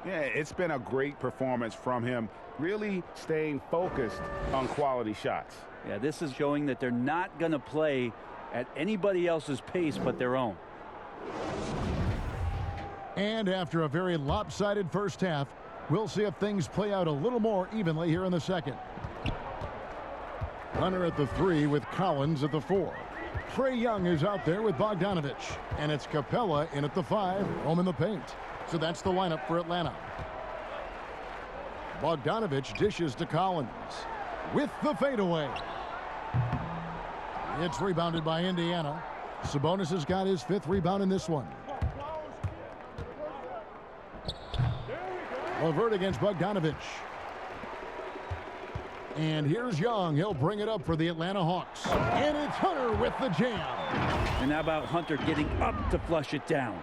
Yeah, it's been a great performance from him, really staying focused on quality shots. Yeah, this is showing that they're not going to play at anybody else's pace but their own. And after a very lopsided first half, we'll see if things play out a little more evenly here in the second. Hunter at the 3 with Collins at the 4. Trae Young is out there with Bogdanovich. And it's Capella in at the 5, home in the paint. So that's the lineup for Atlanta. Bogdanovich dishes to Collins with the fadeaway. It's rebounded by Indiana. Sabonis has got his 5th rebound in this one. LeVert against Bogdanovich. And here's Young. He'll bring it up for the Atlanta Hawks. And it's Hunter with the jam. And how about Hunter getting up to flush it down?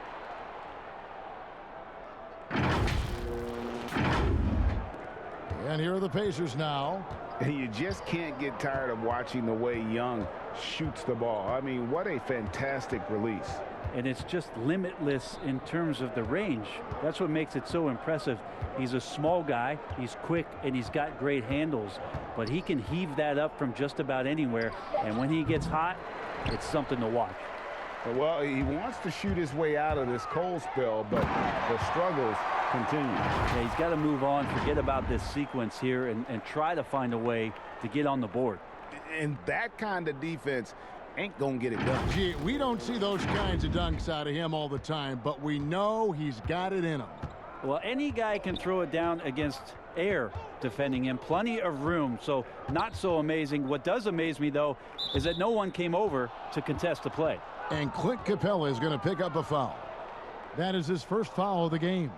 And here are the Pacers now. And you just can't get tired of watching the way Young shoots the ball. I mean, what a fantastic release. And it's just limitless in terms of the range. That's what makes it so impressive. He's a small guy, he's quick, and he's got great handles. But he can heave that up from just about anywhere. And when he gets hot, it's something to watch. Well, he wants to shoot his way out of this cold spell, but the struggles continue. Yeah, he's got to move on, forget about this sequence here, and try to find a way to get on the board. And that kind of defense ain't gonna get it done. Gee, we don't see those kinds of dunks out of him all the time, but we know he's got it in him. Well, any guy can throw it down against air defending him. Plenty of room, so not so amazing. What does amaze me, though, is that no one came over to contest the play. And Clint Capella is going to pick up a foul. That is his first foul of the game.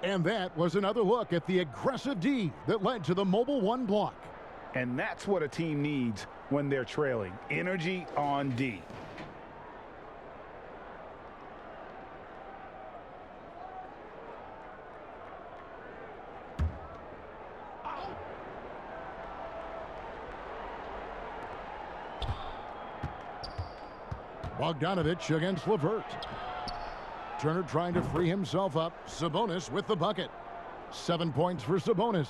And that was another look at the aggressive D that led to the mobile 1 block. And that's what a team needs when they're trailing. Energy on D. Bogdanovich against LeVert. Turner trying to free himself up. Sabonis with the bucket. 7 points for Sabonis.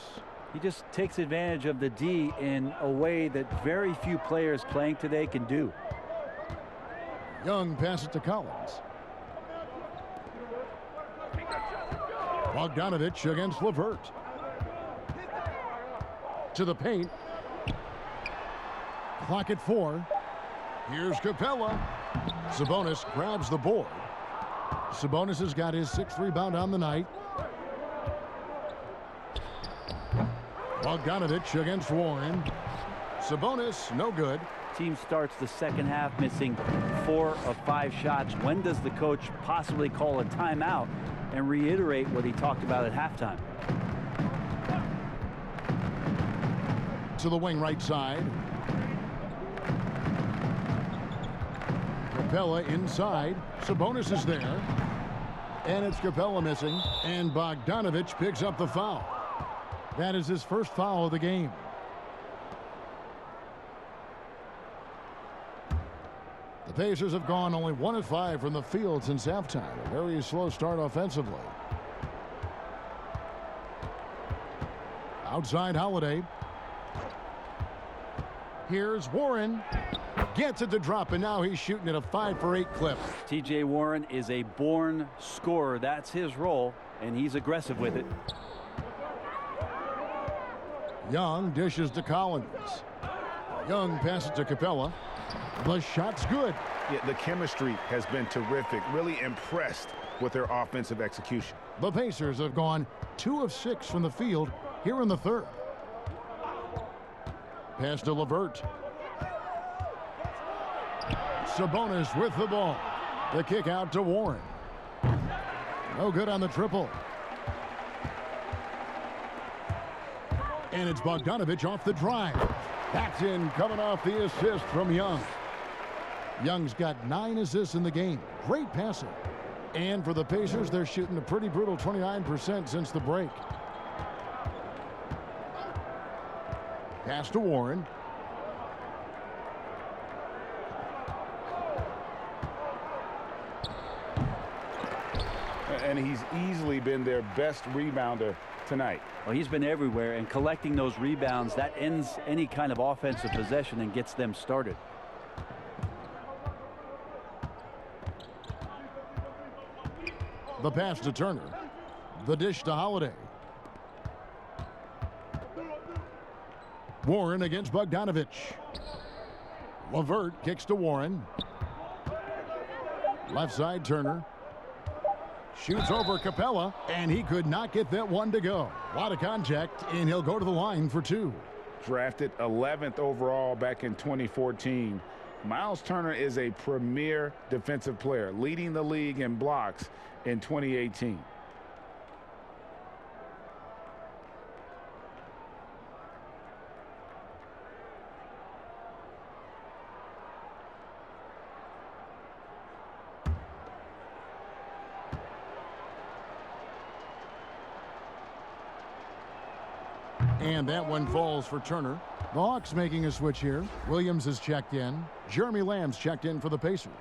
He just takes advantage of the D in a way that very few players playing today can do. Young passes to Collins. Bogdanovich against LeVert. To the paint. Clock at 4. Here's Capella. Sabonis grabs the board. Sabonis has got his 6th rebound on the night. Bogdanovich against Warren. Sabonis, no good. Team starts the second half missing 4 of 5 shots. When does the coach possibly call a timeout and reiterate what he talked about at halftime? To the wing right side. Capella inside. Sabonis is there. And it's Capella missing. And Bogdanovich picks up the foul. That is his first foul of the game. The Pacers have gone only 1 of 5 from the field since halftime. A very slow start offensively. Outside Holiday. Here's Warren. Gets it to drop, and now he's shooting at a 5-for-8 clip. TJ Warren is a born scorer. That's his role, and he's aggressive with it. Young dishes to Collins. Young passes to Capella. The shot's good. Yeah, the chemistry has been terrific. Really impressed with their offensive execution. The Pacers have gone 2 of 6 from the field here in the third. Pass to LeVert. Sabonis with the ball. The kick out to Warren. No good on the triple. And it's Bogdanovich off the drive. That's in, coming off the assist from Young. Young's got 9 assists in the game. Great passing. And for the Pacers, they're shooting a pretty brutal 29% since the break. Pass to Warren. And he's easily been their best rebounder tonight. Well, he's been everywhere, and collecting those rebounds, that ends any kind of offensive possession and gets them started. The pass to Turner. The dish to Holiday. Warren against Bogdanovich. LeVert kicks to Warren. Left side Turner. Shoots over Capella, and he could not get that one to go. A lot of contact, and he'll go to the line for 2. Drafted 11th overall back in 2014. Miles Turner is a premier defensive player, leading the league in blocks in 2018. And that one falls for Turner. The Hawks making a switch here. Williams is checked in. Jeremy Lamb's checked in for the Pacers.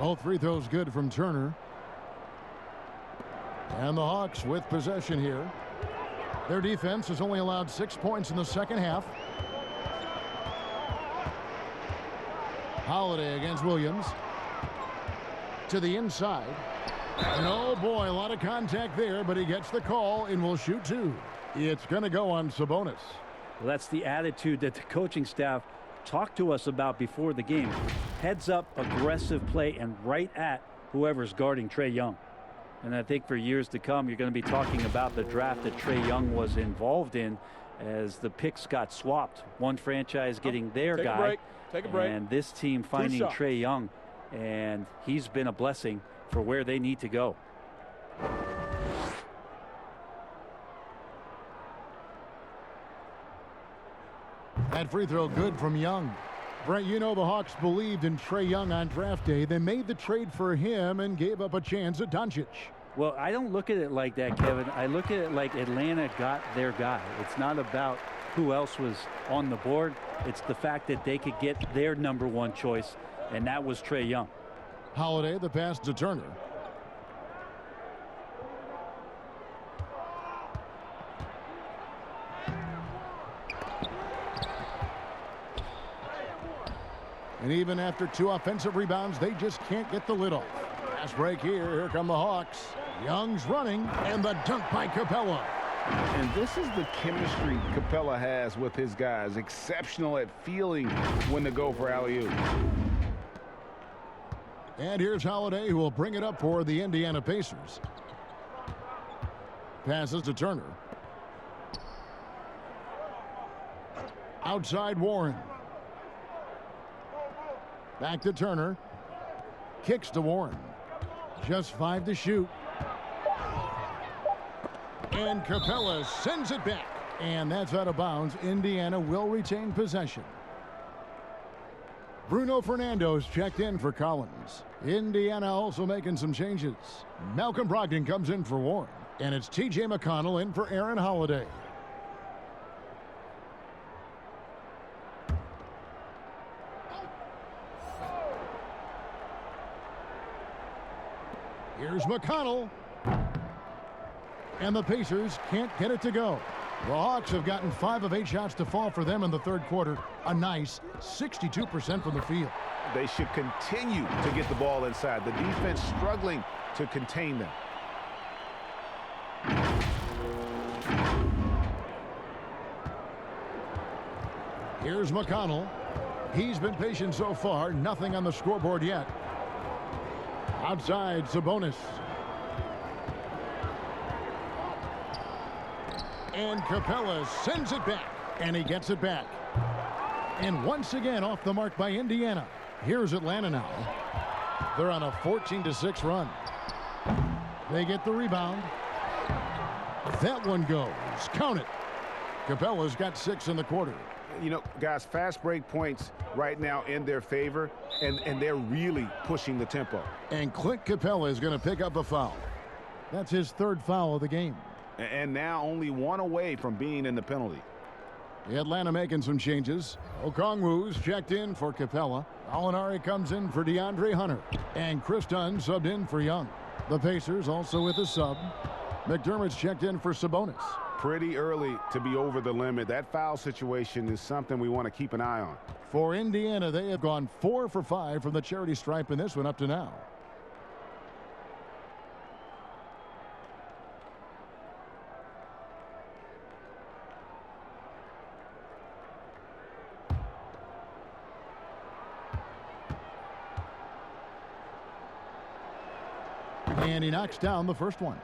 All free throws good from Turner. And the Hawks with possession here. Their defense has only allowed 6 points in the second half. Holiday against Williams. To the inside. And oh boy, a lot of contact there, but he gets the call and will shoot 2. It's going to go on Sabonis. Well, that's the attitude that the coaching staff talked to us about before the game. Heads up, aggressive play, and right at whoever's guarding Trae Young. And I think for years to come, you're going to be talking about the draft that Trae Young was involved in as the picks got swapped. One franchise getting their guy. Take a break. And this team finding Trae Young. And he's been a blessing for where they need to go. That free throw good from Young. Brent, you know the Hawks believed in Trae Young on draft day. They made the trade for him and gave up a chance at Doncic. Well, I don't look at it like that, Kevin. I look at it like Atlanta got their guy. It's not about who else was on the board. It's the fact that they could get their #1 choice, and that was Trae Young. Holiday, the pass to Turner. And even after 2 offensive rebounds, they just can't get the lid off. Fast break here. Here come the Hawks. Young's running, and the dunk by Capella. And this is the chemistry Capella has with his guys. Exceptional at feeling when to go for alley-oop. And here's Holiday, who will bring it up for the Indiana Pacers. Passes to Turner. Outside Warren. Back to Turner. Kicks to Warren. Just 5 to shoot. And Capella sends it back. And that's out of bounds. Indiana will retain possession. Bruno Fernando's checked in for Collins. Indiana also making some changes. Malcolm Brogdon comes in for Warren. And it's T.J. McConnell in for Aaron Holiday. Here's McConnell. And the Pacers can't get it to go. The Hawks have gotten 5 of 8 shots to fall for them in the third quarter. A nice 62% from the field. They should continue to get the ball inside. The defense struggling to contain them. Here's McConnell. He's been patient so far. Nothing on the scoreboard yet. Outside, Sabonis. And Capella sends it back. And he gets it back. And once again off the mark by Indiana. Here's Atlanta now. They're on a 14-6 run. They get the rebound. That one goes. Count it. Capella's got 6 in the quarter. You know, guys, fast break points right now in their favor, and they're really pushing the tempo. And Clint Capella is going to pick up a foul. That's his 3rd foul of the game. And now only 1 away from being in the penalty. Atlanta making some changes. Okongwu's checked in for Capella. Alinari comes in for DeAndre Hunter. And Chris Dunn subbed in for Young. The Pacers also with a sub. McDermott's checked in for Sabonis. Pretty early to be over the limit. That foul situation is something we want to keep an eye on. For Indiana, they have gone 4 for 5 from the charity stripe in this one up to now. And he knocks down the first one.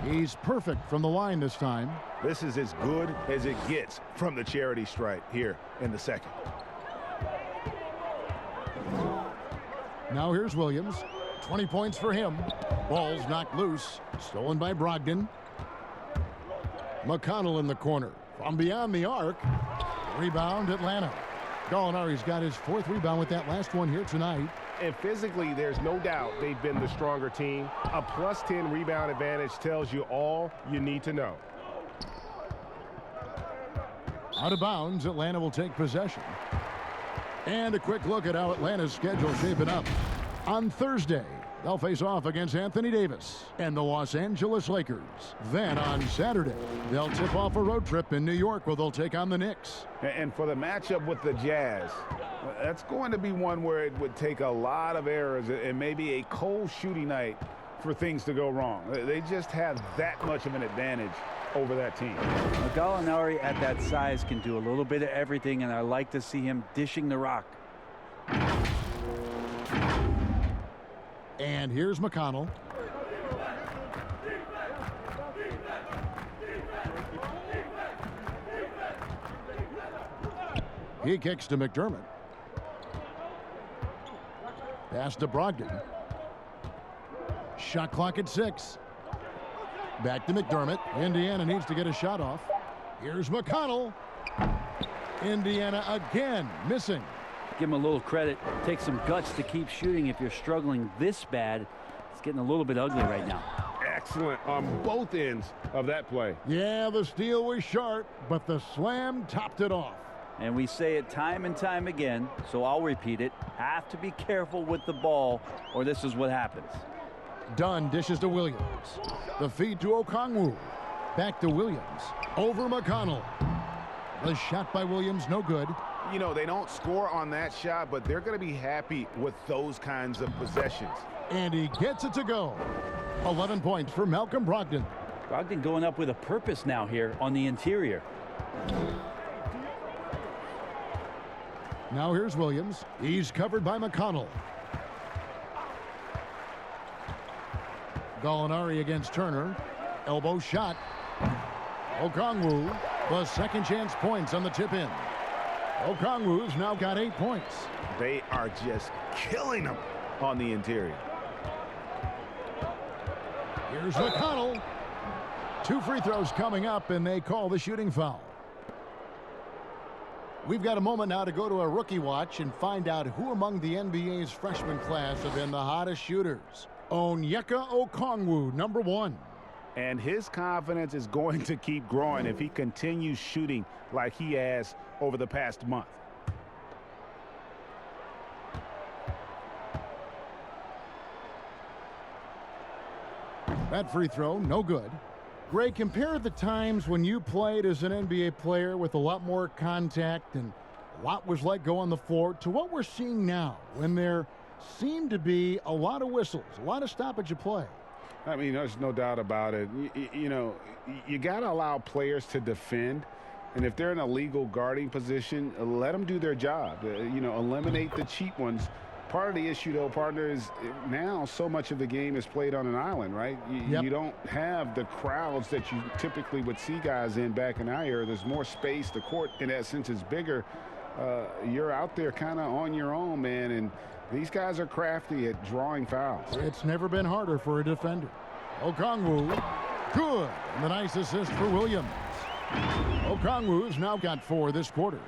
He's perfect from the line this time. This is as good as it gets from the charity stripe here in the second. Now here's Williams. 20 points for him. Ball's knocked loose. Stolen by Brogdon. McConnell in the corner. From beyond the arc. Rebound Atlanta. Gallinari's got his 4th rebound with that last one here tonight. And physically, there's no doubt they've been the stronger team. A +10 rebound advantage tells you all you need to know. Out of bounds, Atlanta will take possession. And a quick look at how Atlanta's schedule shaping up. On Thursday, they'll face off against Anthony Davis and the Los Angeles Lakers. Then on Saturday, they'll tip off a road trip in New York where they'll take on the Knicks. And for the matchup with the Jazz, that's going to be one where it would take a lot of errors and maybe a cold shooting night for things to go wrong. They just have that much of an advantage over that team. Gallinari at that size can do a little bit of everything, and I like to see him dishing the rock. And here's McConnell. He kicks to McDermott. Pass to Brogdon. Shot clock at 6. Back to McDermott. Indiana needs to get a shot off. Here's McConnell. Indiana again missing. Give him a little credit. Take some guts to keep shooting if you're struggling this bad. It's getting a little bit ugly right now. Excellent on both ends of that play. Yeah, the steal was sharp, but the slam topped it off. And we say it time and time again, so I'll repeat it. Have to be careful with the ball, or this is what happens. Dunn dishes to Williams. The feed to Okongwu. Back to Williams. Over McConnell. The shot by Williams, no good. You know, they don't score on that shot, but they're going to be happy with those kinds of possessions. And he gets it to go. 11 points for Malcolm Brogdon. Brogdon going up with a purpose now here on the interior. Now here's Williams. He's covered by McConnell. Gallinari against Turner. Elbow shot. Okongwu, the second chance points on the tip in. Okongwu's now got 8 points. They are just killing them on the interior. Here's McConnell. 2 free throws coming up, and they call the shooting foul. We've got a moment now to go to a rookie watch and find out who among the NBA's freshman class have been the hottest shooters. Onyeka Okongwu, number 1. And his confidence is going to keep growing if he continues shooting like he has over the past month. That free throw, no good. Gray, compare the times when you played as an NBA player with a lot more contact and a lot was let go on the floor to what we're seeing now when there seem to be a lot of whistles, a lot of stoppage of play. I mean, there's no doubt about it. You know, you got to allow players to defend. And if they're in a legal guarding position, let them do their job. You know, eliminate the cheap ones. Part of the issue, though, partner, is now so much of the game is played on an island, right? You don't have the crowds that you typically would see guys in back in our era. There's more space. The court, in that sense, is bigger. You're out there kind of on your own, man, and these guys are crafty at drawing fouls. It's never been harder for a defender. Okongwu, good. And the nice assist for Williams. Okongwu's now got 4 this quarter.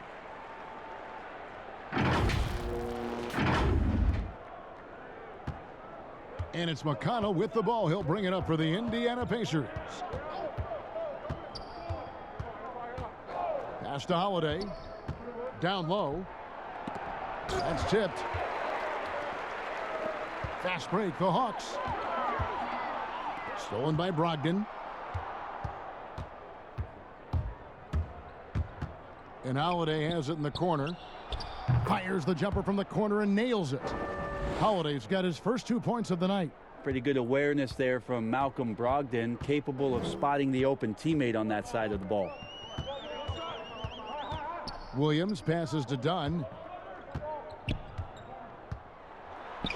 And it's McConnell with the ball. He'll bring it up for the Indiana Pacers. Pass to Holiday. Down low. That's tipped. Fast break, the Hawks. Stolen by Brogdon. And Holiday has it in the corner. Fires the jumper from the corner and nails it. Holiday's got his first 2 points of the night. Pretty good awareness there from Malcolm Brogdon, capable of spotting the open teammate on that side of the ball. Williams passes to Dunn.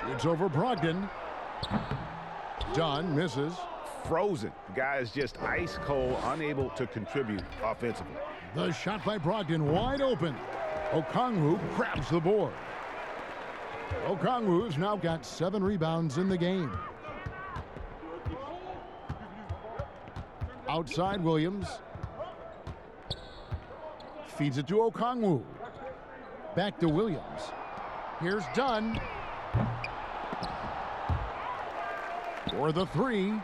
It's over Brogdon. Dunn misses. Frozen. The guy is just ice cold, unable to contribute offensively. The shot by Brogdon wide open. Okongwu grabs the board. Okongwu's now got 7 rebounds in the game. Outside Williams. Feeds it to Okongwu. Back to Williams. Here's Dunn. For the 3.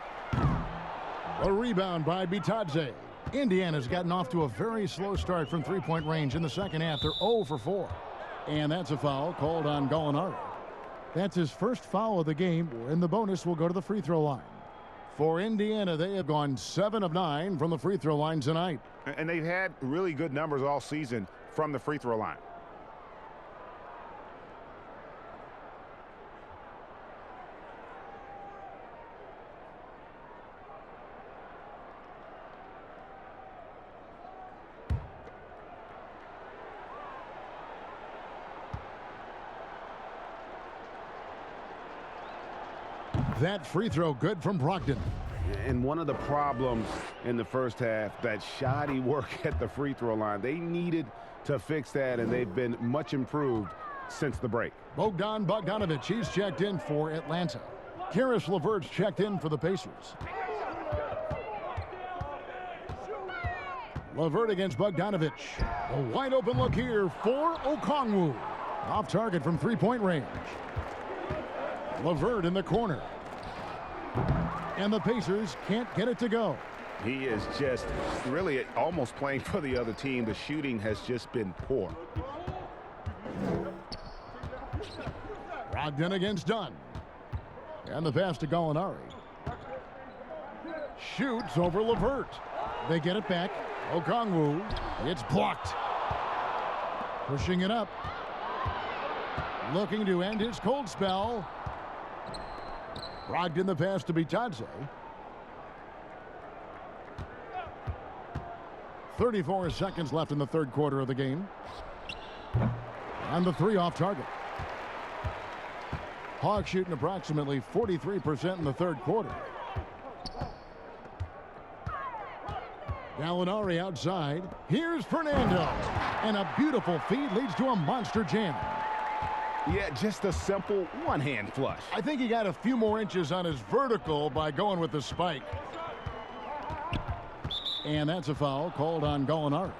A rebound by Bitadze. Indiana's gotten off to a very slow start from three-point range in the second half. They're 0 for 4. And that's a foul called on Gallinari. That's his first foul of the game, and the bonus will go to the free throw line. For Indiana, they have gone 7 of 9 from the free throw line tonight. And they've had really good numbers all season from the free throw line. That free throw good from Brogdon. And one of the problems in the first half, that shoddy work at the free throw line. They needed to fix that, and they've been much improved since the break. Bogdan Bogdanovic, he's checked in for Atlanta. Karis LeVert's checked in for the Pacers. LeVert against Bogdanovic. A wide open look here for Okongwu. Off target from three-point range. LeVert in the corner. And the Pacers can't get it to go. He is just really almost playing for the other team. The shooting has just been poor. Brogdon against Dunn. And the pass to Gallinari. Shoots over LeVert. They get it back. Okongwu. It's blocked. Pushing it up. Looking to end his cold spell. Brogdon the pass to Bitadze. 34 seconds left in the third quarter of the game. And the 3 off target. Hawks shooting approximately 43% in the third quarter. Gallinari outside. Here's Fernando. And a beautiful feed leads to a monster jam. Yeah, just a simple one-hand flush. I think he got a few more inches on his vertical by going with the spike. And that's a foul called on Gallinari.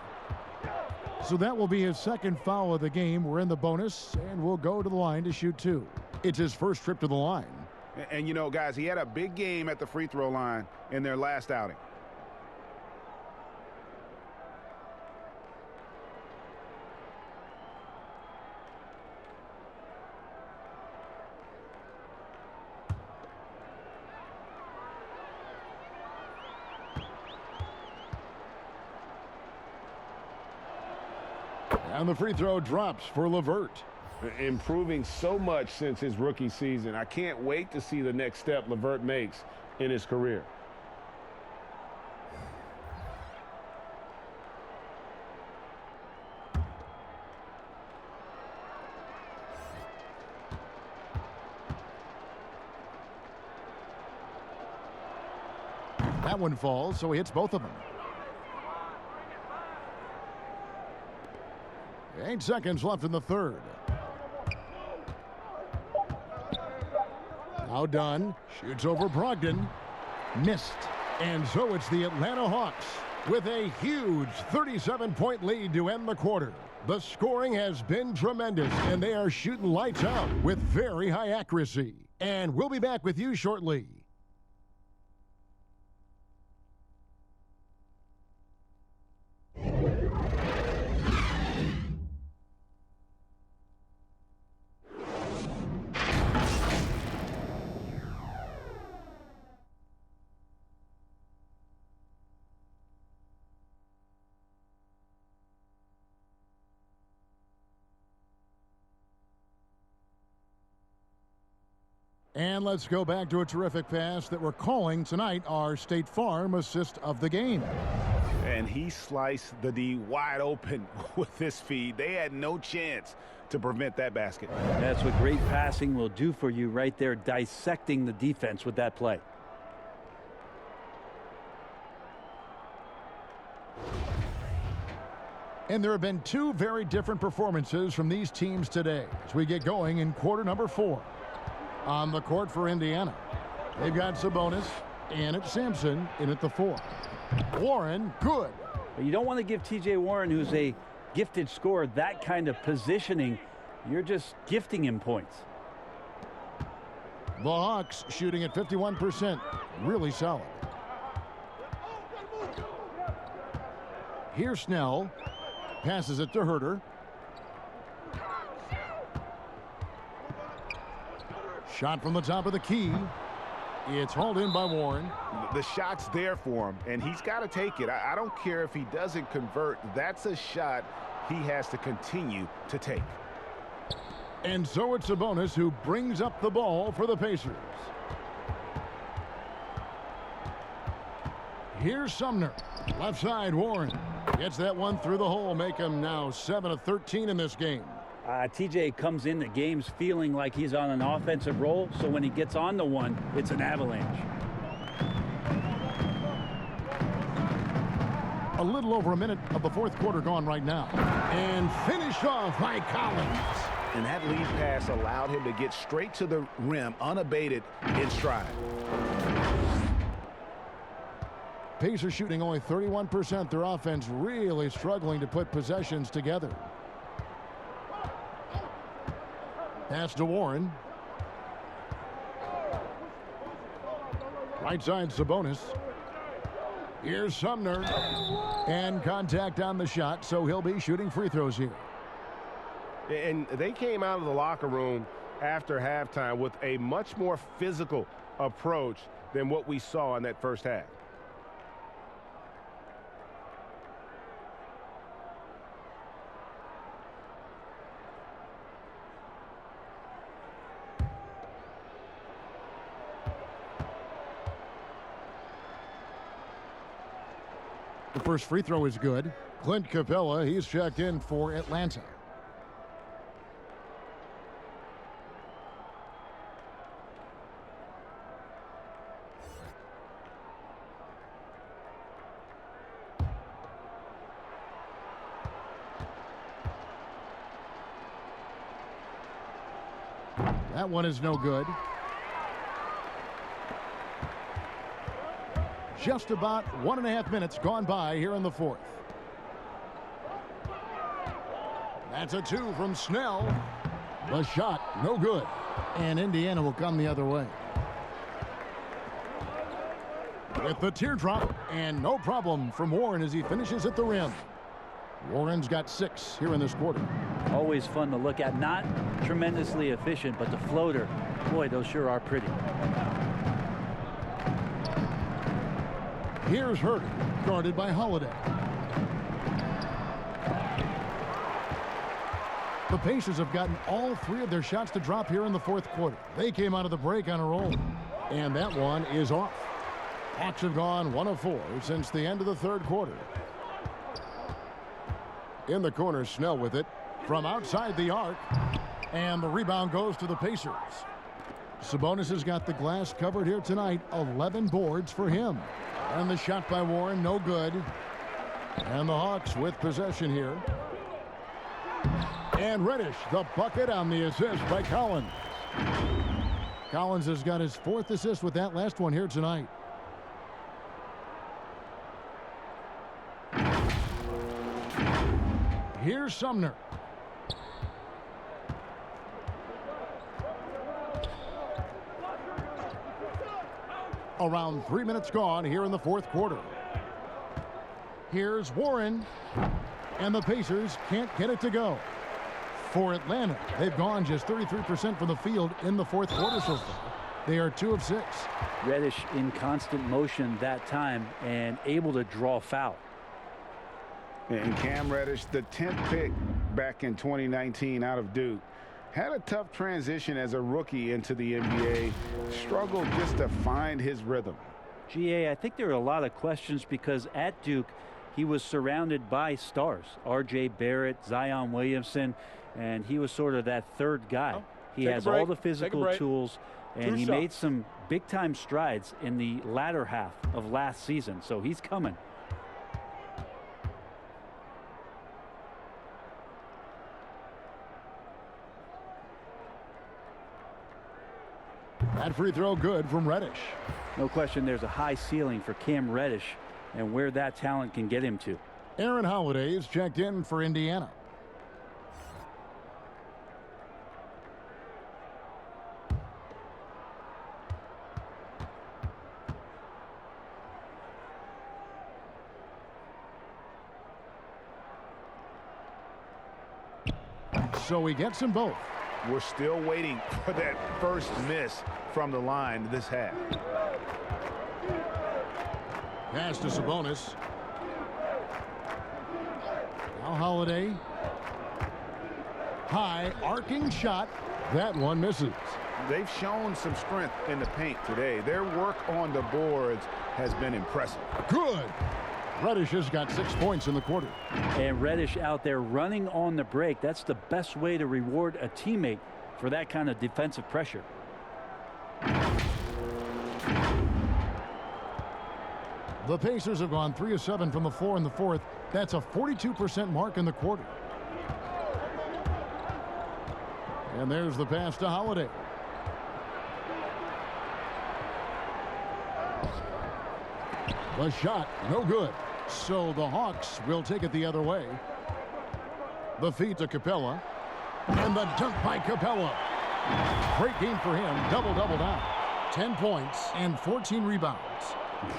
So that will be his second foul of the game. We're in the bonus, and we'll go to the line to shoot 2. It's his first trip to the line. And you know, guys, he had a big game at the free throw line in their last outing. And the free throw drops for LeVert. Improving so much since his rookie season. I can't wait to see the next step LeVert makes in his career. That one falls, so he hits both of them. 8 seconds left in the third. Now Dunn shoots over Brogdon. Missed. And so it's the Atlanta Hawks with a huge 37-point lead to end the quarter. The scoring has been tremendous, and they are shooting lights out with very high accuracy. And we'll be back with you shortly. And let's go back to a terrific pass that we're calling tonight our State Farm assist of the game. And he sliced the D wide open with this feed. They had no chance to prevent that basket. That's what great passing will do for you right there, dissecting the defense with that play. And there have been 2 very different performances from these teams today as we get going in quarter number 4. On the court for Indiana, they've got Sabonis and it's Sampson in at the 4. Warren, good. But you don't want to give T.J. Warren, who's a gifted scorer, that kind of positioning. You're just gifting him points. The Hawks shooting at 51%. Really solid. Here's Snell. Passes it to Herter. Shot from the top of the key. It's hauled in by Warren. The shot's there for him, and he's got to take it. I don't care if he doesn't convert. That's a shot he has to continue to take. And so it's Sabonis who brings up the ball for the Pacers. Here's Sumner. Left side, Warren. Gets that one through the hole, make him now 7 of 13 in this game. TJ comes into games feeling like he's on an offensive roll, so when he gets on the one, it's an avalanche. A little over a minute of the fourth quarter gone right now. And finished off by Collins. And that lead pass allowed him to get straight to the rim, unabated in stride. Pacers shooting only 31%. Their offense really struggling to put possessions together. Pass to Warren. Right side Sabonis. Here's Sumner. And contact on the shot, so he'll be shooting free throws here. And they came out of the locker room after halftime with a much more physical approach than what we saw in that first half. The first free throw is good. Clint Capella, he's checked in for Atlanta. That one is no good. Just about 1.5 minutes gone by here in the fourth. That's a 2 from Snell. The shot, no good. And Indiana will come the other way. With the teardrop, and no problem from Warren as he finishes at the rim. Warren's got 6 here in this quarter. Always fun to look at. Not tremendously efficient, but the floater, boy, those sure are pretty. Here's Hurd, guarded by Holiday. The Pacers have gotten all 3 of their shots to drop here in the fourth quarter. They came out of the break on a roll, and that one is off. Hawks have gone 1 of 4 since the end of the third quarter. In the corner, Snell with it from outside the arc, and the rebound goes to the Pacers. Sabonis has got the glass covered here tonight. 11 boards for him. And the shot by Warren, no good. And the Hawks with possession here. And Reddish, the bucket on the assist by Collins. Collins has got his 4th assist with that last one here tonight. Here's Sumner. Around 3 minutes gone here in the fourth quarter. Here's Warren. And the Pacers can't get it to go. For Atlanta, they've gone just 33% from the field in the fourth quarter so far. They are 2 of 6. Reddish in constant motion that time and able to draw foul. And Cam Reddish, the 10th pick back in 2019 out of Duke, had a tough transition as a rookie into the NBA. Struggled just to find his rhythm. GA, I think there are a lot of questions because at Duke, he was surrounded by stars. R.J. Barrett, Zion Williamson, and he was sort of that third guy. He has all the physical tools, and he made some big-time strides in the latter half of last season, so he's coming. That free throw good from Reddish. No question there's a high ceiling for Cam Reddish and where that talent can get him to. Aaron Holiday is checked in for Indiana. So he gets them both. We're still waiting for that first miss from the line this half. Pass to Sabonis. Now Holiday. High arcing shot. That one misses. They've shown some strength in the paint today. Their work on the boards has been impressive. Good. Reddish has got 6 points in the quarter. And Reddish out there running on the break. That's the best way to reward a teammate for that kind of defensive pressure. The Pacers have gone 3 of 7 from the floor in the fourth. That's a 42% mark in the quarter. And there's the pass to Holiday. The shot, no good. So the Hawks will take it the other way. The feed to Capella. And the dunk by Capella. Great game for him. Double-double now. 10 points and 14 rebounds.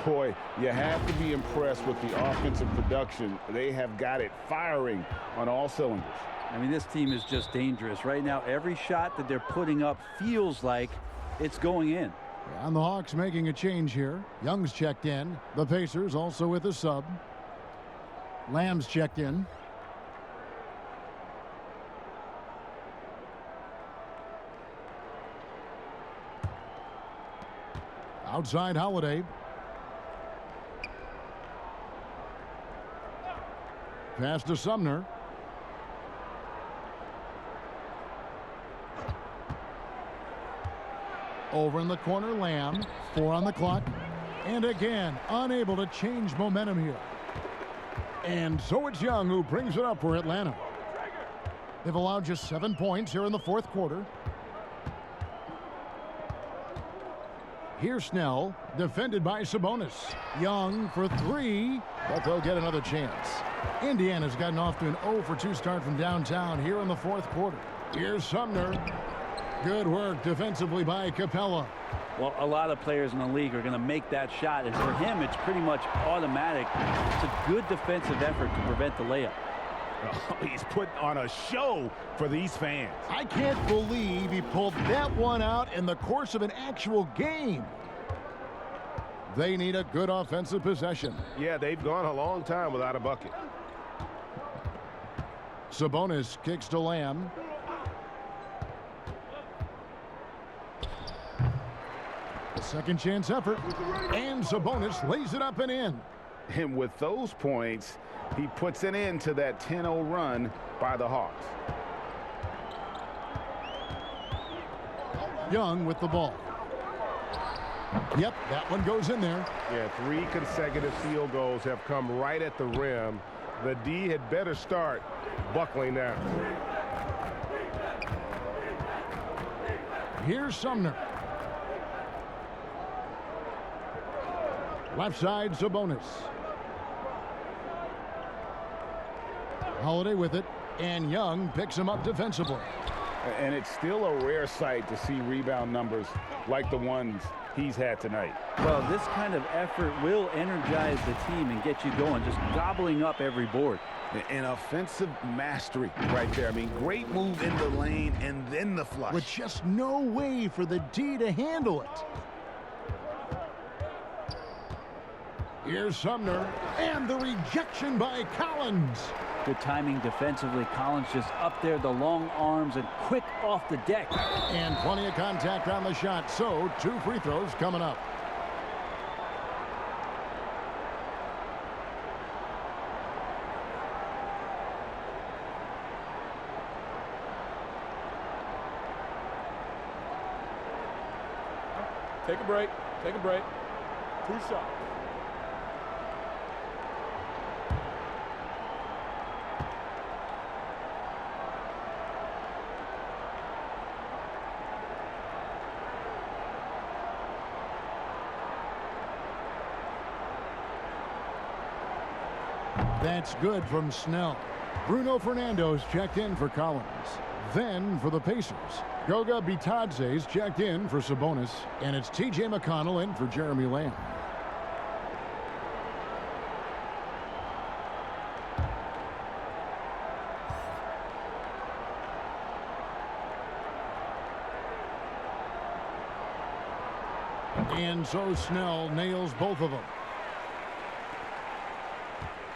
Boy, you have to be impressed with the offensive production. They have got it firing on all cylinders. I mean, this team is just dangerous. Right now, every shot that they're putting up feels like it's going in. And the Hawks making a change here. Young's checked in. The Pacers also with a sub. Lamb's checked in. Outside Holiday. Pass to Sumner. Over in the corner, Lamb. 4 on the clock. And again, unable to change momentum here. And so it's Young who brings it up for Atlanta. They've allowed just 7 points here in the fourth quarter. Here's Snell, defended by Sabonis. Young for three, but they'll get another chance. Indiana's gotten off to an 0-for-2 start from downtown here in the fourth quarter. Here's Sumner. Good work defensively by Capella. Well, a lot of players in the league are going to make that shot, and for him, it's pretty much automatic. It's a good defensive effort to prevent the layup. Oh, he's putting on a show for these fans. I can't believe he pulled that one out in the course of an actual game. They need a good offensive possession. Yeah, they've gone a long time without a bucket. Sabonis kicks to Lamb. A second chance effort, and Sabonis lays it up and in. And with those points, he puts an end to that 10-0 run by the Hawks. Young with the ball. Yep, that one goes in there. Yeah, 3 consecutive field goals have come right at the rim. The D had better start buckling down. Here's Sumner. Left side, Sabonis. Holiday with it, and Young picks him up defensively. And it's still a rare sight to see rebound numbers like the ones he's had tonight. Well, this kind of effort will energize the team and get you going, just gobbling up every board. An offensive mastery right there. I mean, great move in the lane and then the flush. With just no way for the D to handle it. Here's Sumner, and the rejection by Collins. Good timing defensively. Collins just up there, the long arms, and quick off the deck. And plenty of contact on the shot, so 2 free throws coming up. Take a break. Take a break. 2 shots. That's good from Snell. Bruno Fernando's checked in for Collins. Then for the Pacers, Goga Bitadze's checked in for Sabonis, and it's T.J. McConnell in for Jeremy Lamb. And so Snell nails both of them.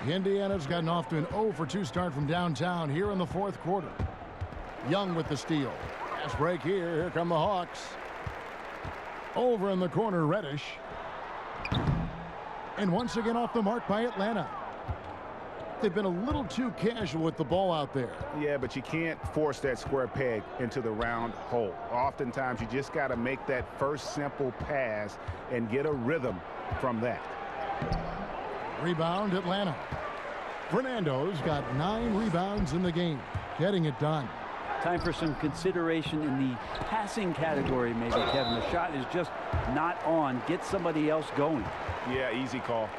Indiana's gotten off to an 0-for-2 start from downtown here in the fourth quarter. Young with the steal. Fast break here. Here come the Hawks. Over in the corner, Reddish. And once again off the mark by Atlanta. They've been a little too casual with the ball out there. Yeah, but you can't force that square peg into the round hole. Oftentimes, you just got to make that first simple pass and get a rhythm from that. Rebound, Atlanta. Fernando's got 9 rebounds in the game. Getting it done. Time for some consideration in the passing category, maybe, Kevin. The shot is just not on. Get somebody else going. Yeah, easy call.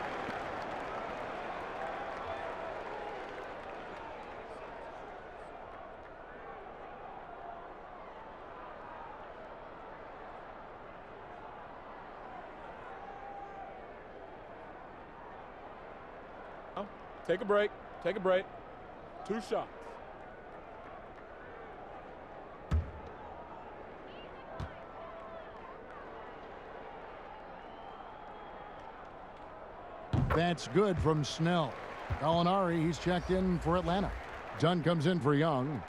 Take a break. Take a break. 2 shots. That's good from Snell. Gallinari, he's checked in for Atlanta. Dunn comes in for Young.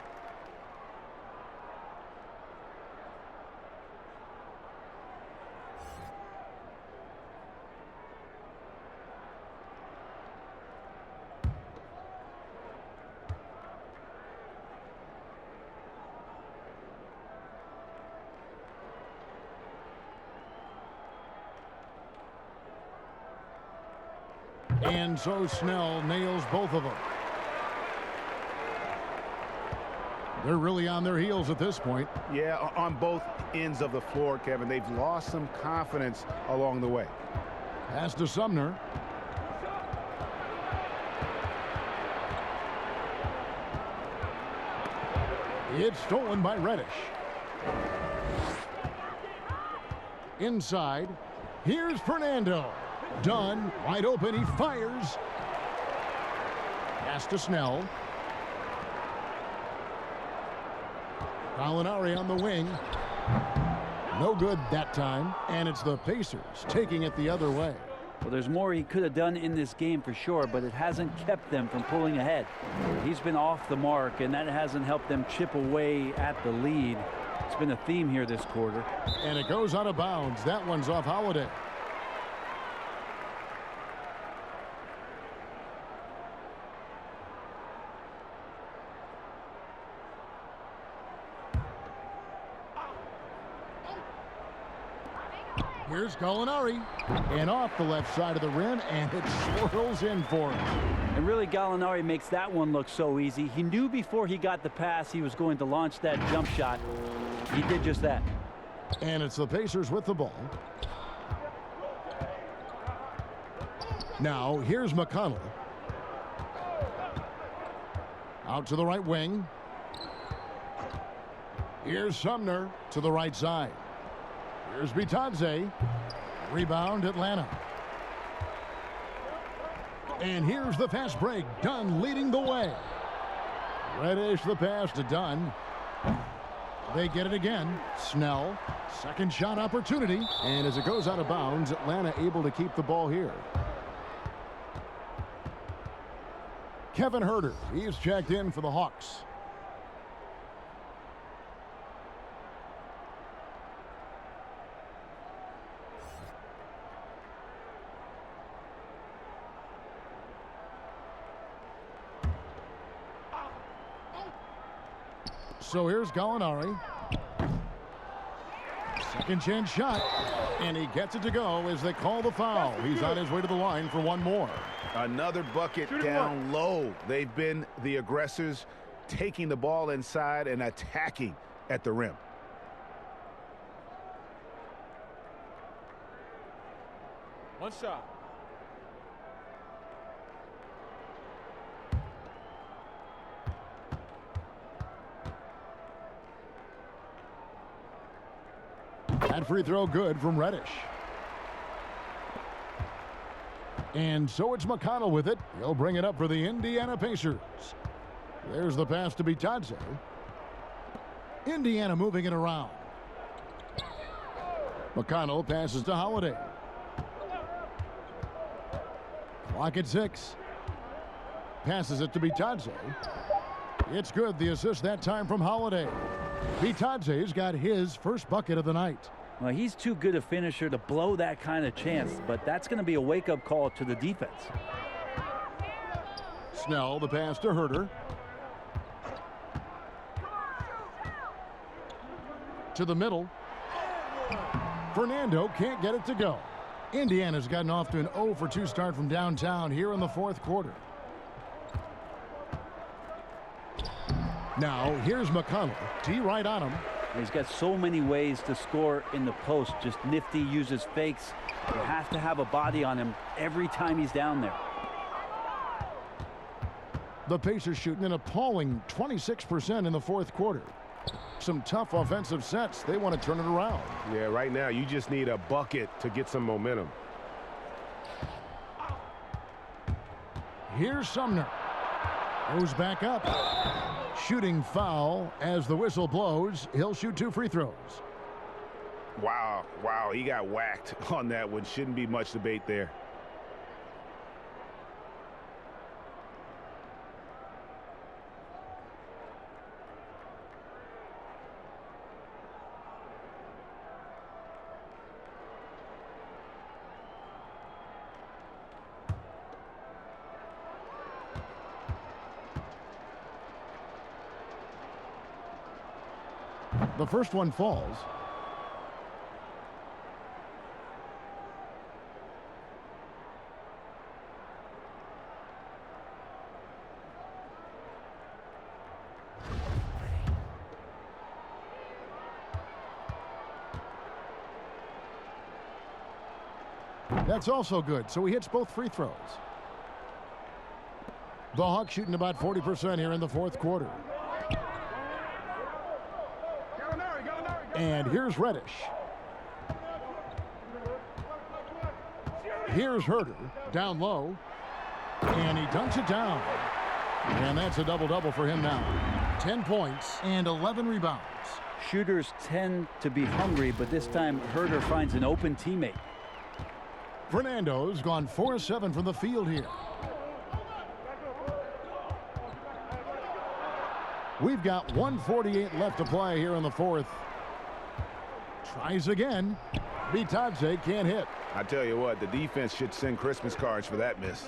And so Snell nails both of them. They're really on their heels at this point. Yeah, on both ends of the floor, Kevin. They've lost some confidence along the way. Pass to Sumner. It's stolen by Reddish. Inside. Here's Fernando. Dunn, wide open. He fires. Pass to Snell. Gallinari on the wing. No good that time. And it's the Pacers taking it the other way. Well, there's more he could have done in this game for sure, but it hasn't kept them from pulling ahead. He's been off the mark, and that hasn't helped them chip away at the lead. It's been a theme here this quarter. And it goes out of bounds. That one's off Holiday. Here's Gallinari. And off the left side of the rim, and it swirls in for him. And really, Gallinari makes that one look so easy. He knew before he got the pass he was going to launch that jump shot. He did just that. And it's the Pacers with the ball. Now, here's McConnell. Out to the right wing. Here's Sumner to the right side. Here's Bitadze. Rebound, Atlanta. And here's the fast break. Dunn leading the way. Reddish the pass to Dunn. They get it again. Snell. Second shot opportunity. And as it goes out of bounds, Atlanta able to keep the ball here. Kevin Huerter. He's checked in for the Hawks. So here's Gallinari. Second chance shot. And he gets it to go as they call the foul. He's on his way to the line for one more. Another bucket down low. They've been the aggressors, taking the ball inside and attacking at the rim. One shot. That free throw good from Reddish. And so it's McConnell with it. He'll bring it up for the Indiana Pacers. There's the pass to Bitadze. Indiana moving it around. McConnell passes to Holiday. Clock at 6. Passes it to Bitadze. It's good. The assist that time from Holiday. Bitadze's got his first bucket of the night. Well, he's too good a finisher to blow that kind of chance, but that's going to be a wake-up call to the defense. Snell, the pass to Huerter. To the middle. Fernando can't get it to go. Indiana's gotten off to an 0 for 2 start from downtown here in the fourth quarter. Now, here's McConnell. T right on him. He's got so many ways to score in the post. Just nifty, uses fakes. You have to have a body on him every time he's down there. The Pacers shooting an appalling 26% in the fourth quarter. Some tough offensive sets. They want to turn it around. Yeah, right now you just need a bucket to get some momentum. Here's Sumner. Goes back up. Shooting foul as the whistle blows. He'll shoot 2 free throws. Wow, he got whacked on that one. Shouldn't be much debate there. The first one falls. That's also good, so he hits both free throws. The Hawks shooting about 40% here in the fourth quarter. And here's Reddish. Here's Herter, down low. And he dunks it down. And that's a double-double for him now. 10 points and 11 rebounds. Shooters tend to be hungry, but this time Herter finds an open teammate. Fernando's gone 4-7 from the field here. We've got 1:48 left to play here in the fourth. Tries again. Bitadze can't hit. I tell you what, the defense should send Christmas cards for that miss.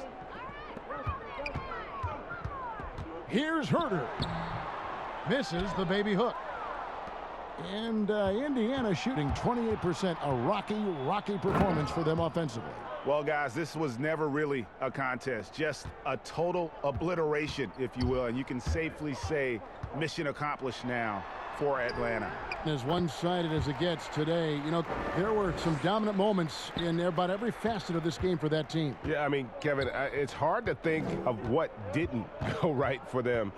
Here's Herter. Misses the baby hook. And Indiana shooting 28%. A rocky performance for them offensively. Well, guys, this was never really a contest. Just a total obliteration, if you will. And you can safely say mission accomplished now for Atlanta. As one-sided as it gets today, you know, there were some dominant moments in about every facet of this game for that team. Yeah, I mean, Kevin, it's hard to think of what didn't go right for them.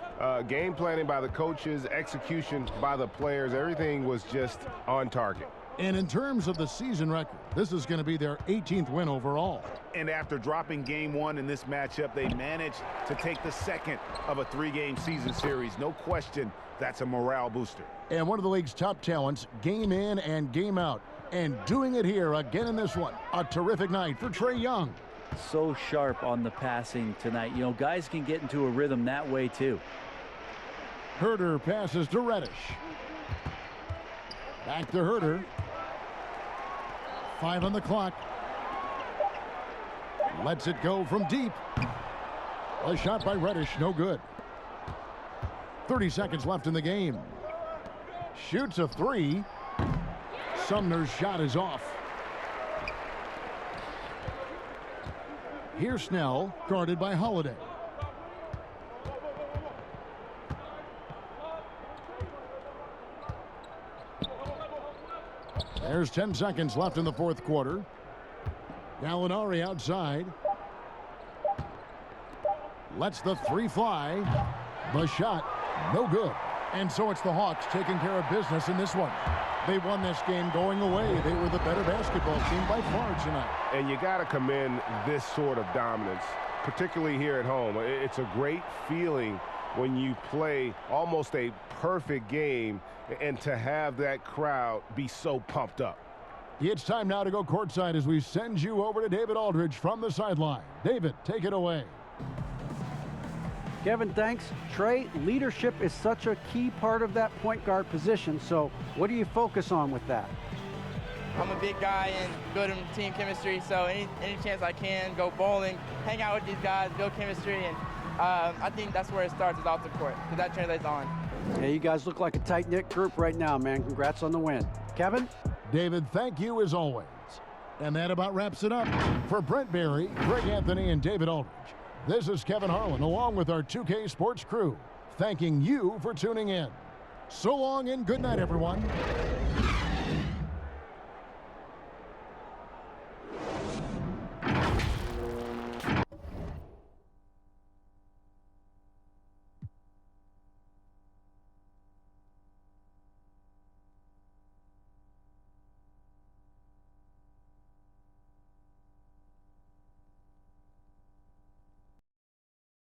Game planning by the coaches, execution by the players, everything was just on target. And in terms of the season record, this is going to be their 18th win overall. And after dropping game one in this matchup, they managed to take the second of a 3-game season series. No question, that's a morale booster. And one of the league's top talents, game in and game out. And doing it here again in this one. A terrific night for Trae Young. So sharp on the passing tonight. You know, guys can get into a rhythm that way too. Herter passes to Reddish. Back to Herter. 5 on the clock. Lets it go from deep. A shot by Reddish, no good. 30 seconds left in the game. Shoots a 3. Sumner's shot is off. Here's Snell, guarded by Holiday. There's 10 seconds left in the fourth quarter. Gallinari outside. Lets the 3 fly. The shot, no good. And so it's the Hawks taking care of business in this one. They won this game going away. They were the better basketball team by far tonight. And you got to commend this sort of dominance, particularly here at home. It's a great feeling when you play almost a perfect game and to have that crowd be so pumped up. It's time now to go courtside as we send you over to David Aldridge from the sideline. David, take it away. Kevin, thanks. Trae, leadership is such a key part of that point guard position. So what do you focus on with that? I'm a big guy and good in team chemistry, so any chance I can, go bowling, hang out with these guys, build chemistry, and I think that's where it starts, is off the court, because that translates on. Yeah, you guys look like a tight-knit group right now, man. Congrats on the win. Kevin? David, thank you as always. And that about wraps it up. For Brent Barry, Greg Anthony, and David Aldridge, this is Kevin Harlan, along with our 2K Sports crew, thanking you for tuning in. So long and good night, everyone.